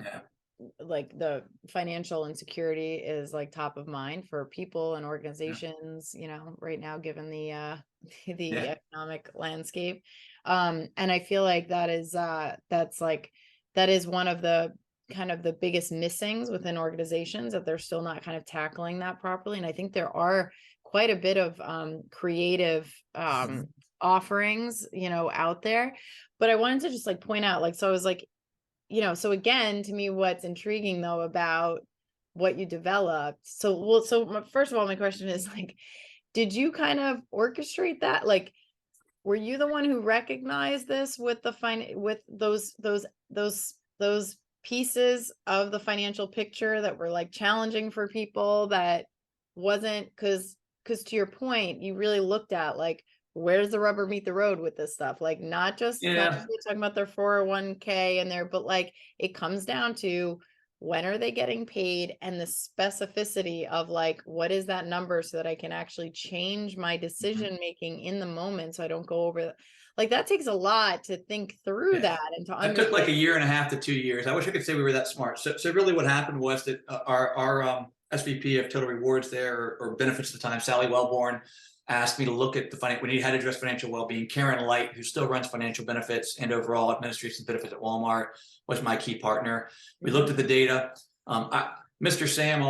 like the financial insecurity is like top of mind for people and organizations, you know, right now, given the economic landscape. And I feel like that is one of the kind of the biggest missings within organizations, that they're still not kind of tackling that properly. And I think there are quite a bit of creative offerings, you know, out there. But I wanted to just like point out, like, so I was like, you know, so again, to me, what's intriguing though about what you developed. So first of all, my question is like, did you kind of orchestrate that? Like, were you the one who recognized this with with those pieces of the financial picture that were like challenging for people, that wasn't, because to your point, you really looked at like, where's the rubber meet the road with this stuff? Like, not just talking about their 401k and but like, it comes down to, when are they getting paid, and the specificity of like, what is that number, so that I can actually change my decision making in the moment, so I don't go over like, that takes a lot to think through that, and to understand. It took like 1.5 to 2 years. I wish I could say we were that smart. So really what happened was that our SVP of Total Rewards there, or benefits at the time, Sally Wellborn, asked me to look at when he had to address financial well-being. Karen Light, who still runs financial benefits and overall administration benefits at Walmart, was my key partner. We looked at the data. Mr. Sam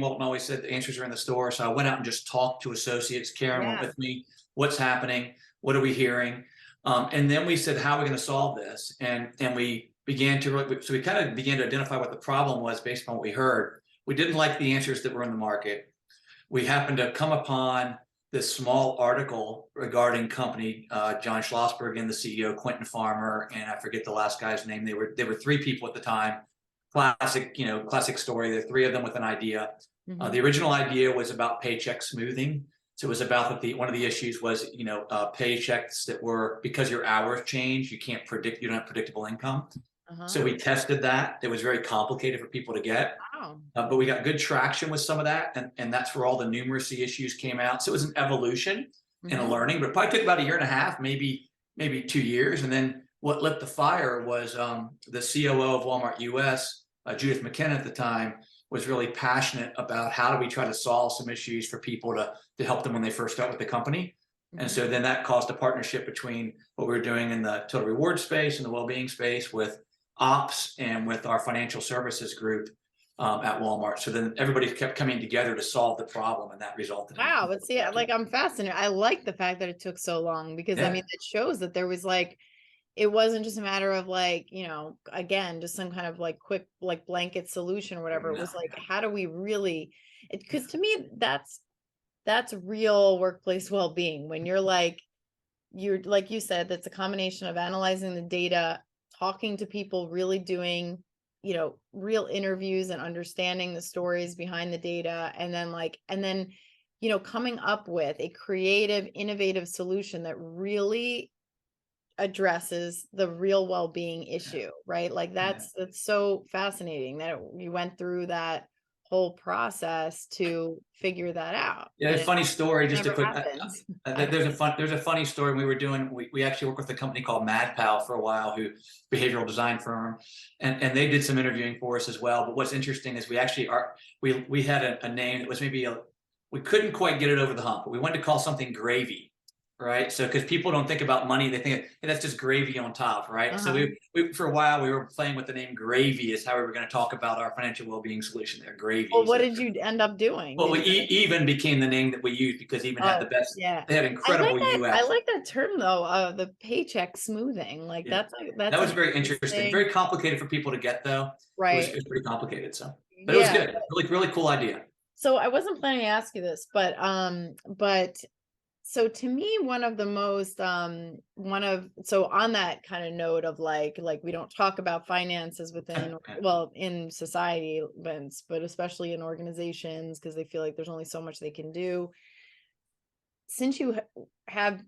Walton always said the answers are in the store. So I went out and just talked to associates. Karen went with me. What's happening? What are we hearing? And then we said, how are we going to solve this? And we began to, so we kind of began to identify what the problem was based on what we heard. We didn't like the answers that were in the market. We happened to come upon this small article regarding company, John Schlossberg and the CEO, Quentin Farmer, and I forget the last guy's name. They were 3 people at the time. Classic story. There are 3 of them with an idea. The original idea was about paycheck smoothing. So it was about that one of the issues was, paychecks that were, because your hours change, you don't have predictable income. So we tested that. It was very complicated for people to get. Wow. But we got good traction with some of that, and that's where all the numeracy issues came out. So it was an evolution and a learning, but it probably took about a year and a half, maybe 2 years. And then what lit the fire was the COO of Walmart US, Judith McKenna at the time, was really passionate about how do we try to solve some issues for people to help them when they first start with the company. And so then that caused a partnership between what we were doing in the total reward space and the well-being space with ops and with our financial services group at Walmart. So then everybody kept coming together to solve the problem, and that resulted in. Wow. But see, like, I'm fascinated. I like the fact that it took so long, because I mean, it shows that there was like, it wasn't just a matter of like, again, just some kind of like quick, like blanket solution or whatever. It was like, how do we really, because to me, that's real workplace well-being. When you're like you said, that's a combination of analyzing the data, talking to people, really doing, real interviews and understanding the stories behind the data. And then, coming up with a creative, innovative solution that really addresses the real well-being issue, right? Like that's so fascinating that you went through that whole process to figure that out. Yeah, a funny story, just a quick, there's a funny story. We actually worked with a company called MadPal for a while, who behavioral design firm, and they did some interviewing for us as well. But what's interesting is we actually we had a name that was we couldn't quite get it over the hump, but we wanted to call something gravy. Right. So because people don't think about money, they think, hey, that's just gravy on top. Right. So we for a while we were playing with the name Gravy as how we were going to talk about our financial well-being solution there. Gravy. Well, what did you end up doing? Well, Even became the name that we used because Even had the best. Yeah. They had incredible UX. I like that term though, the paycheck smoothing. Like that was very interesting. Very complicated for people to get though. Right. It was pretty complicated. So, but it was good. Really cool idea. So I wasn't planning to ask you this, but so to me, one of the most, so on that kind of note of like we don't talk about finances within, well, in society events, but especially in organizations, because they feel like there's only so much they can do. Since you have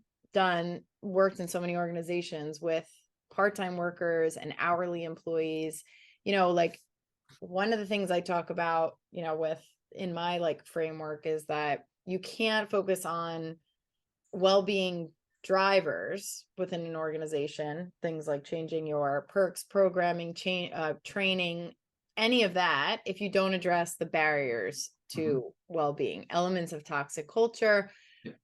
worked in so many organizations with part-time workers and hourly employees, like one of the things I talk about, in my like framework is that you can't focus on well-being drivers within an organization, things like changing your perks, programming, training, any of that, if you don't address the barriers to well-being, elements of toxic culture,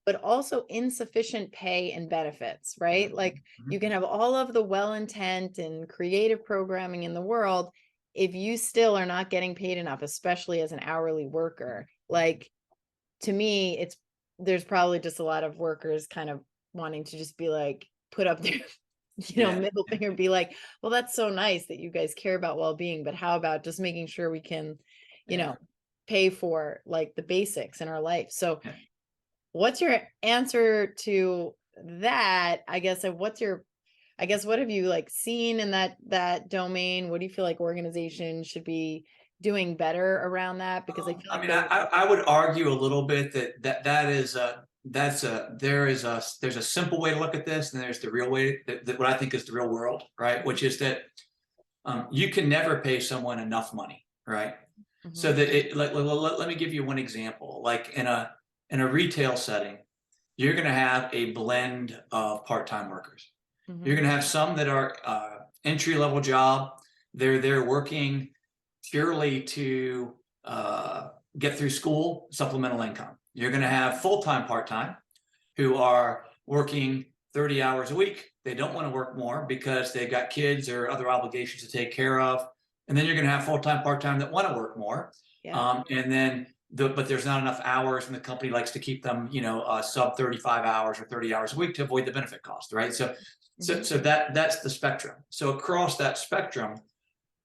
but also insufficient pay and benefits, right? Like you can have all of the well intent and creative programming in the world. If you still are not getting paid enough, especially as an hourly worker, like to me, there's probably just a lot of workers kind of wanting to just be like, put up their, middle finger, be like, well, that's so nice that you guys care about well-being, but how about just making sure we can, pay for like the basics in our life. So what's your answer to that? I guess, what have you like seen in that domain? What do you feel like organizations should be doing better around that? Because I feel like I would argue a little bit there's a simple way to look at this, and there's the real way, that what I think is the real world, right? Which is that you can never pay someone enough money, right? So that let me give you one example. Like in a retail setting, you're going to have a blend of part-time workers. You're going to have some that are entry-level job. They're working purely to get through school, supplemental income. You're going to have full-time, part-time, who are working 30 hours a week. They don't want to work more because they've got kids or other obligations to take care of. And then you're going to have full-time, part-time that want to work more. But there's not enough hours, and the company likes to keep them, sub 35 hours or 30 hours a week to avoid the benefit cost, right? So that's the spectrum. So across that spectrum,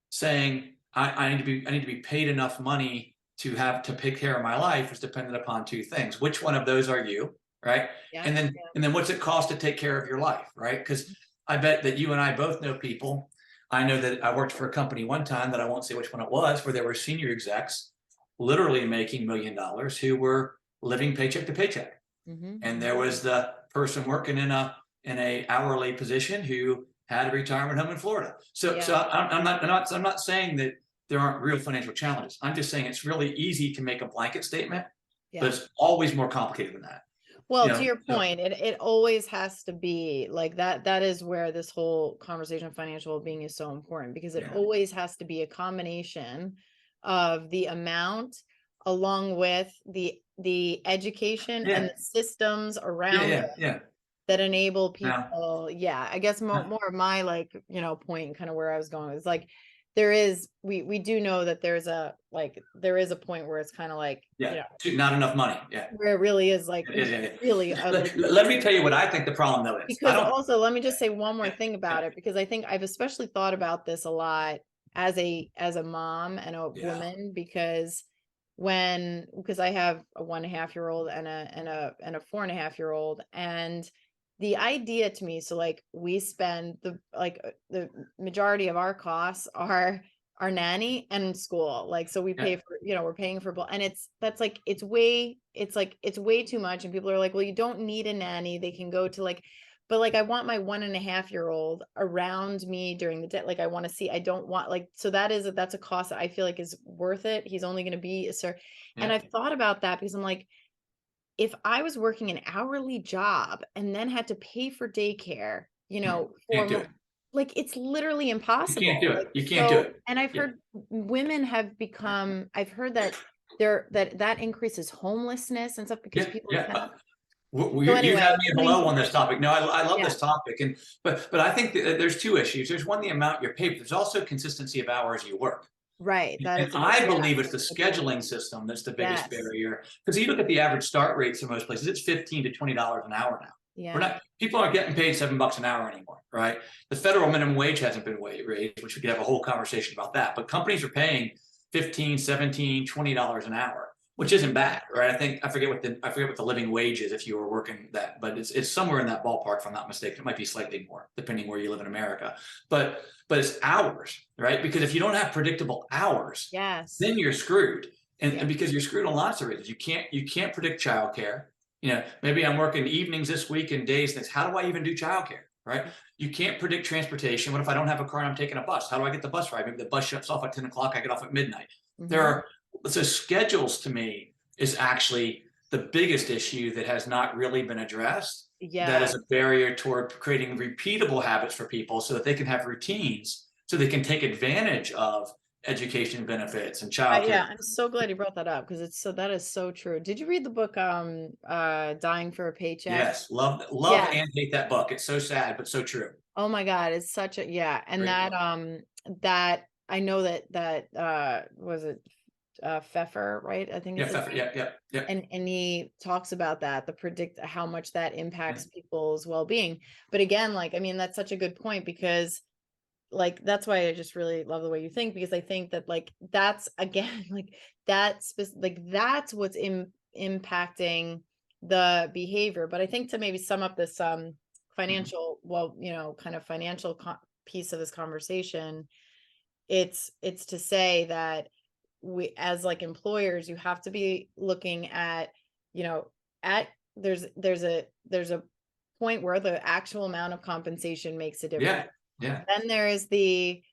saying I need to be paid enough money to take care of my life is dependent upon two things. Which one of those are you, right? And then what's it cost to take care of your life, right? Because I bet that you and I both know people. I know that I worked for a company one time that I won't say which one it was, where there were senior execs literally making $1 million who were living paycheck to paycheck. And there was the person working in a hourly position who had a retirement home in Florida. So I'm not saying that there aren't real financial challenges. I'm just saying it's really easy to make a blanket statement, but Yeah. it's always more complicated than that. Well, You to know, your so point, it always has to be like that. That is where this whole conversation of financial well-being is so important, because it yeah, always has to be a combination of the amount along with the education and yeah, the systems yeah, around yeah, it yeah. that enable Now, people. Yeah, I guess now, more of my, like, point, kind of where I was going is like, we do know that there is a point where it's kind of like, yeah, not enough money. Yeah. where it really is like, Yeah, yeah, yeah. really like, Let me tell you what I think the problem though is. I because don't. also, let me just say one more Yeah, thing yeah, about it, because I think I've especially thought about this a lot as a mom and a yeah, woman, because I have a 1.5-year-old and a 4.5-year-old, and the idea to me, so like we spend the majority of our costs are our nanny and school, like, so we yeah, pay for, we're paying for both, and it's way too much, and people are like, well, you don't need a nanny, they can go to like, but like, I want my 1.5-year-old around me during the day, like, I want to see, I don't want, like, so that's a cost that I feel like is worth it. He's only going to be a sir. And yeah. I've thought about that, because I'm like, if I was working an hourly job and then had to pay for daycare, Can't do it. like, it's literally You can't do impossible. Like, it. You can't do so, it. and I've Yeah, heard I've heard that that increases homelessness and stuff, because yeah, people yeah. can't. Well, So you anyway, have me below on this topic. No, I love yeah, this topic, and but I think that there's two issues. There's one, the amount you're paid, but there's also consistency of hours you work. right. That And is I yeah, believe it's the good point. scheduling system that's the biggest Yes. barrier. Because you look at the average start rates in most places, it's $15 to $20 an hour now. Yeah. People aren't getting paid $7 an hour anymore, right? The federal minimum wage hasn't been raised, which we could have a whole conversation about that. But companies are paying 15, 17, $20 an hour, which isn't bad, right? I forget what the living wage is if you were working that, but it's somewhere in that ballpark, if I'm not mistaken. It might be slightly more, depending where you live in America. But it's hours, right? Because if you don't have predictable hours, Yes. then you're screwed. And, Yeah. and because you're screwed on lots of reasons. You can't predict childcare. Maybe I'm working evenings this week and days next. How do I even do childcare? Right? You can't predict transportation. What if I don't have a car and I'm taking a bus? How do I get the bus ride? Maybe the bus shuts off at 10 o'clock. I get off at midnight. There are So schedules to me is actually the biggest issue that has not really been addressed. That Yeah. is a barrier toward creating repeatable habits for people so that they can have routines, so they can take advantage of education benefits and Yeah, childcare. I'm so glad you brought that up, because that is so true. Did you read the book Dying for a Paycheck? Yes, love Yeah. and hate that book. It's so sad, but so true. Oh my God, it's such a, yeah. And Great book. that I know that was it Pfeffer, right? I think Yeah, it's his Pfeffer. name. Yeah, yeah, yeah. And he talks about that, the predict how much that impacts people's well-being. But again, like, I mean, that's such a good point, because like, that's why I just really love the way you think, because I think that, like, that's again, like, that's what's impacting the behavior. But I think, to maybe sum up this Mhm. financial, well, kind of financial piece of this conversation, it's to say that we, as like employers, you have to be looking at, you know at there's a point where the actual amount of compensation makes a difference. Yeah, yeah, Then there is the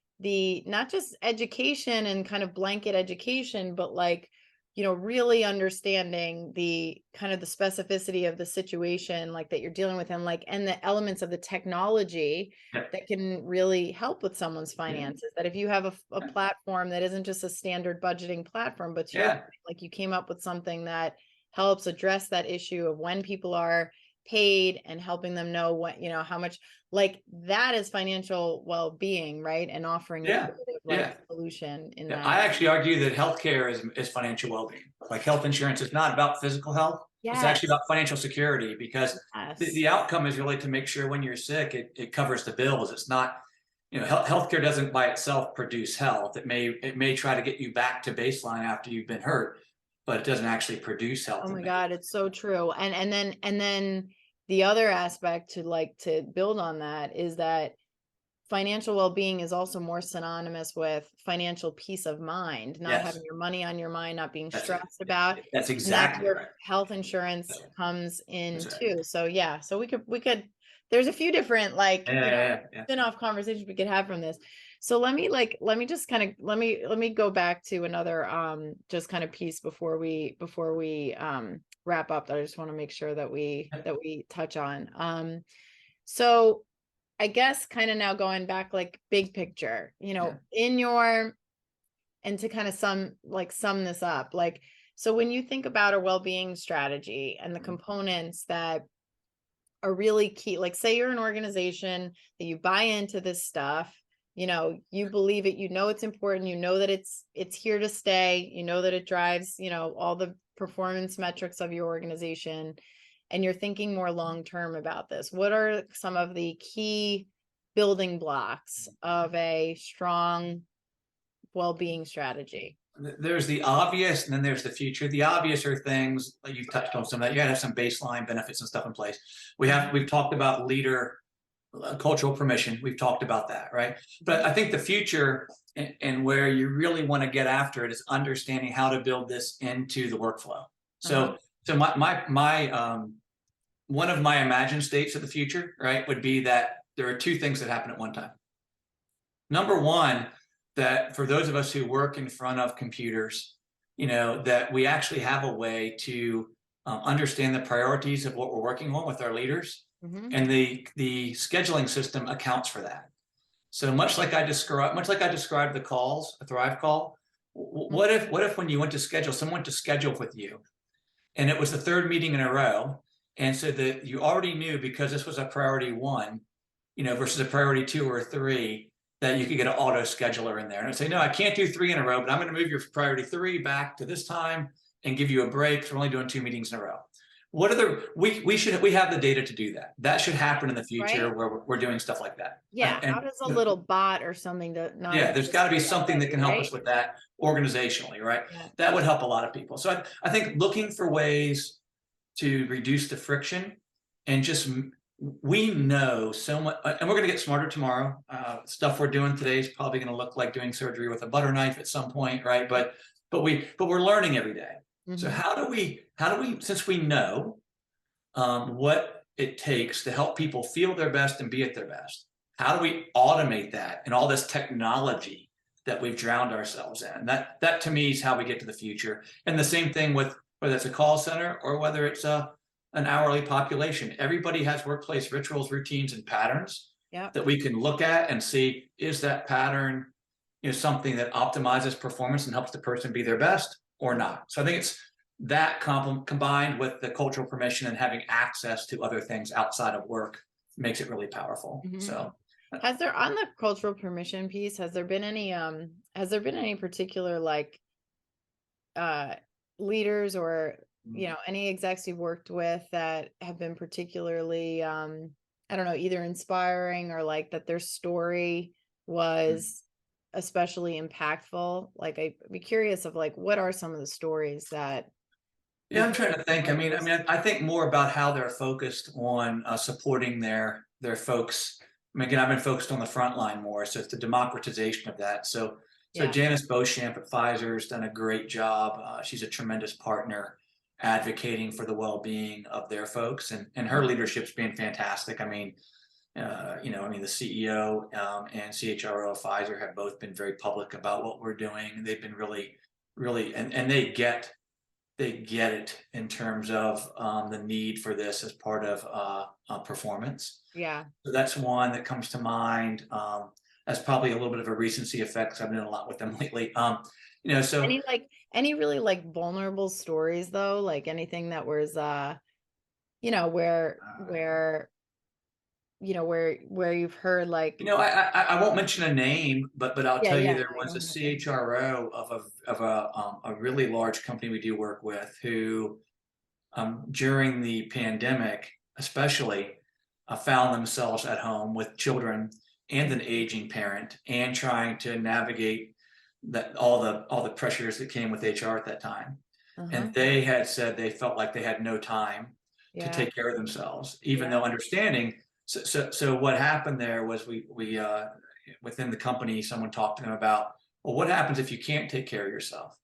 not just education and kind of blanket education, but like, really understanding the kind of the specificity of the situation, like, that you're dealing with, and like, and the elements of the technology yeah, that can really help with someone's yeah, finances. That if you have a platform that isn't just a standard budgeting platform, but to your point, yeah, like, you came up with something that helps address that issue of when people are paid, and helping them know what, how much, like, that is financial well-being, right? And offering a yeah, creative, like, yeah. solution in Yeah, that. I actually argue that healthcare is financial well-being. Like health insurance is not about physical health. It's actually Yes. about financial security, because Yes. the outcome is really to make sure when you're sick, it covers the bills. It's not, healthcare doesn't by itself produce health. It may try to get you back to baseline after you've been hurt, but it doesn't actually produce Oh health in my many God, it's so true. And then the other aspect, to build on that, is that financial well-being is also more synonymous with financial peace of mind, not Yes, having your money on your mind, not being that's stressed about. that's And that's exactly where right. health insurance comes in That's right. too. So yeah, so we could there's a few different like Yeah. spin-off conversations we could have from this. So let me just kind of let me go back to another just kind of piece before we wrap up that I just want to make sure that we touch on. So I guess kind of now going back like big picture, in your, and to kind of sum this up, like, so when you think about a well-being strategy and the components that are really key, like say you're an organization that you buy into this stuff, you believe it, it's important, that it's here to stay, that it drives, all the performance metrics of your organization, and you're thinking more long-term about this. What are some of the key building blocks of a strong well-being strategy? There's the obvious, and then there's the future. The obvious are things like you've touched on some of that. You gotta have some baseline benefits and stuff in place. We've talked about leader cultural permission. We've talked about that, right? But I think the future and where you really want to get after it is understanding how to build this into the workflow. So my one of my imagined states of the future, right, would be that there are two things that happen at one time. Number one, that for those of us who work in front of computers, that we actually have a way to understand the priorities of what we're working on with our leaders, and the scheduling system accounts for that. So much like I described the calls, a Thrive call. What if when you went to schedule, someone went to schedule with you, and it was the third meeting in a row, and so that you already knew, because this was a priority 1, versus a priority 2 or 3, that you could get an auto scheduler in there and say, no, I can't do 3 in a row, but I'm going to move your priority 3 back to this time and give you a break. So we're only doing 2 meetings in a row. What are the, we have the data to do that. That should happen in the future, right? Where we're doing stuff like that. Yeah. And how does a little bot or something there's got to be something that can help us with that organizationally, right? Yeah. That would help a lot of people. So I think looking for ways to reduce the friction, and just, we know so much, and we're going to get smarter tomorrow. Stuff we're doing today is probably going to look like doing surgery with a butter knife at some point, right? But we're learning every day. So how do we, since we know what it takes to help people feel their best and be at their best, how do we automate that and all this technology that we've drowned ourselves in? That to me is how we get to the future. And the same thing with whether it's a call center or whether it's an hourly population. Everybody has workplace rituals, routines, and patterns that we can look at and see, is that pattern something that optimizes performance and helps the person be their best or not? So I think it's that combined with the cultural permission and having access to other things outside of work makes it really powerful. So has there, on the cultural permission piece, has there been any particular like leaders or any execs you've worked with that have been particularly I don't know, either inspiring or like that their story was especially impactful? Like, I'd be curious of like, what are some of the stories that I'm trying to think. I think more about how they're focused on supporting their folks. Again, I've been focused on the front line more, so it's the democratization of that. So Janice Beauchamp at Pfizer has done a great job. She's a tremendous partner advocating for the well-being of their folks, and her leadership's been fantastic. The CEO and CHRO of Pfizer have both been very public about what we're doing. They've been really, and they get it in terms of the need for this as part of performance. Yeah. So that's one that comes to mind. That's probably a little bit of a recency effect, because I've been doing a lot with them lately. So any really like vulnerable stories though, like anything that was where you've heard like, I won't mention a name, but I'll tell you, there was a CHRO of a really large company we do work with, who during the pandemic especially found themselves at home with children and an aging parent, and trying to navigate that all the pressures that came with HR at that time. And they had said they felt like they had no time to take care of themselves, even though understanding. So what happened there was we within the company, someone talked to them about, well, what happens if you can't take care of yourself?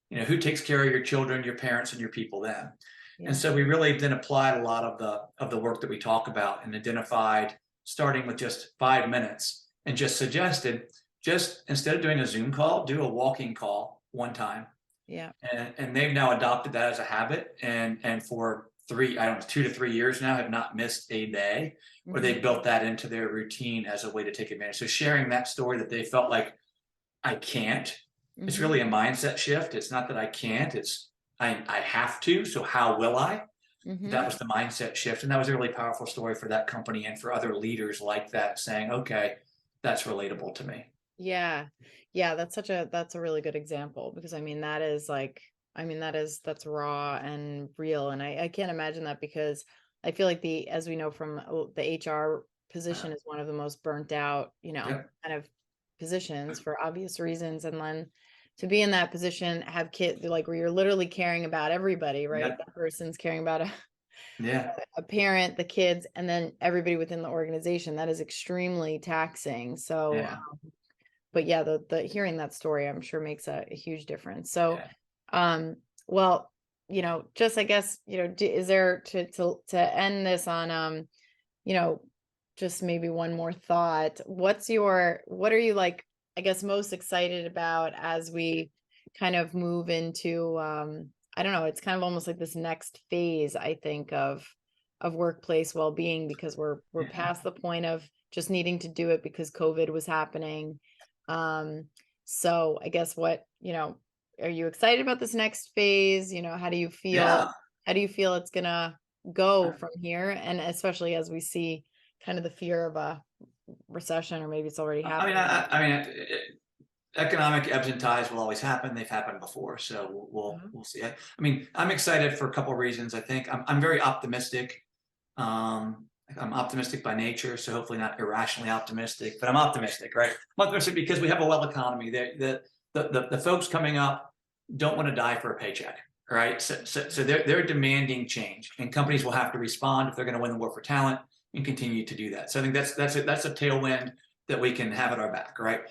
Who takes care of your children, your parents, and your people then? And so we really then applied a lot of the work that we talk about and identified, starting with just 5 minutes, and just suggested, just instead of doing a Zoom call, do a walking call one time. Yeah. And they've now adopted that as a habit, and for 2 to 3 years now have not missed a day, or they built that into their routine as a way to take advantage. So sharing that story, that they felt like, I can't. It's really a mindset shift. It's not that I can't, it's I have to, so how will I? That was the mindset shift. And that was a really powerful story for that company and for other leaders like that, saying, okay, that's relatable to me. Yeah. Yeah. That's a really good example, because I mean, that's raw and real. And I can't imagine that, because I feel like as we know from the HR position is one of the most burnt out, kind of positions for obvious reasons. And then to be in that position, have kids, like, where you're literally caring about everybody, right? That person's caring about a parent, the kids, and then everybody within the organization. That is extremely taxing. So, but yeah, the hearing that story, I'm sure, makes a huge difference. So, well, just, I guess, is there to end this on, just maybe one more thought. What are you, like, I guess, most excited about as we kind of move into, I don't know, it's kind of almost like this next phase, I think, of workplace well-being, because we're past the point of just needing to do it because COVID was happening. So I guess are you excited about this next phase? How do you feel? How do you feel it's gonna go from here? And especially as we see kind of the fear of a recession, or maybe it's already happening. I mean, economic ebbs and tides will always happen. They've happened before, so we'll see. I mean, I'm excited for a couple of reasons. I think I'm very optimistic. I'm optimistic by nature, so hopefully not irrationally optimistic, but I'm optimistic, right? I'm optimistic because we have a well economy. The folks coming up don't want to die for a paycheck, right? So they're demanding change, and companies will have to respond if they're going to win the war for talent, and continue to do that. So I think that's a tailwind that we can have at our back, right?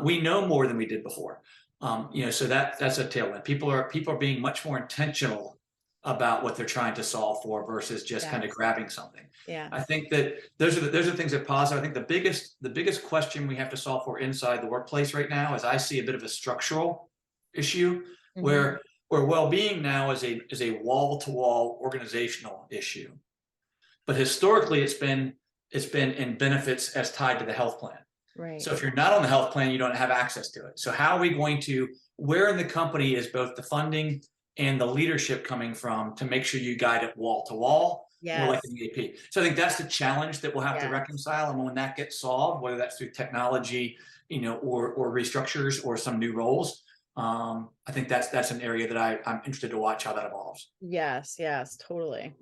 We know more than we did before, so that's a tailwind. People are being much more intentional about what they're trying to solve for versus just kind of grabbing something. Yeah, I think that those are the things that positive. I think the biggest question we have to solve for inside the workplace right now is, I see a bit of a structural issue where well-being now is a wall-to-wall organizational issue. But historically, it's been in benefits as tied to the health plan. right. So if you're not on the health plan, you don't have access to it. So how are we going to, where in the company is both the funding and the leadership coming from to make sure you guide it wall to wall, more like an EAP? So I think that's the challenge that we'll have to reconcile. And when that gets solved, whether that's through technology, or restructures or some new roles, I think that's an area that I'm interested to watch how that evolves. Yes, totally.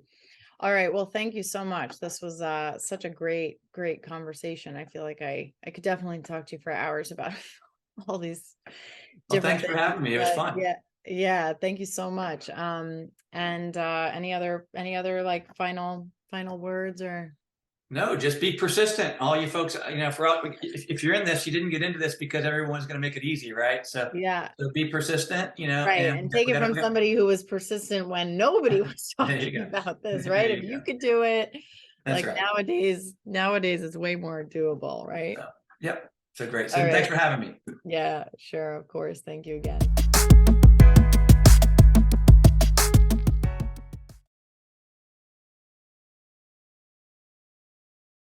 All right. Well, thank you so much. This was such a great conversation. I feel like I could definitely talk to you for hours about all these different thanks for having me. It was fun. Yeah. Thank you so much. And any other like final words or? No, just be persistent. All you folks, if you're in this, you didn't get into this because everyone's going to make it easy, right? So so be persistent, right, and take it from somebody who was persistent when nobody was talking about this, right? If you could do it, like nowadays it's way more doable, right? So, yep. So great. So thanks for having me. Yeah, sure, of course. Thank you again.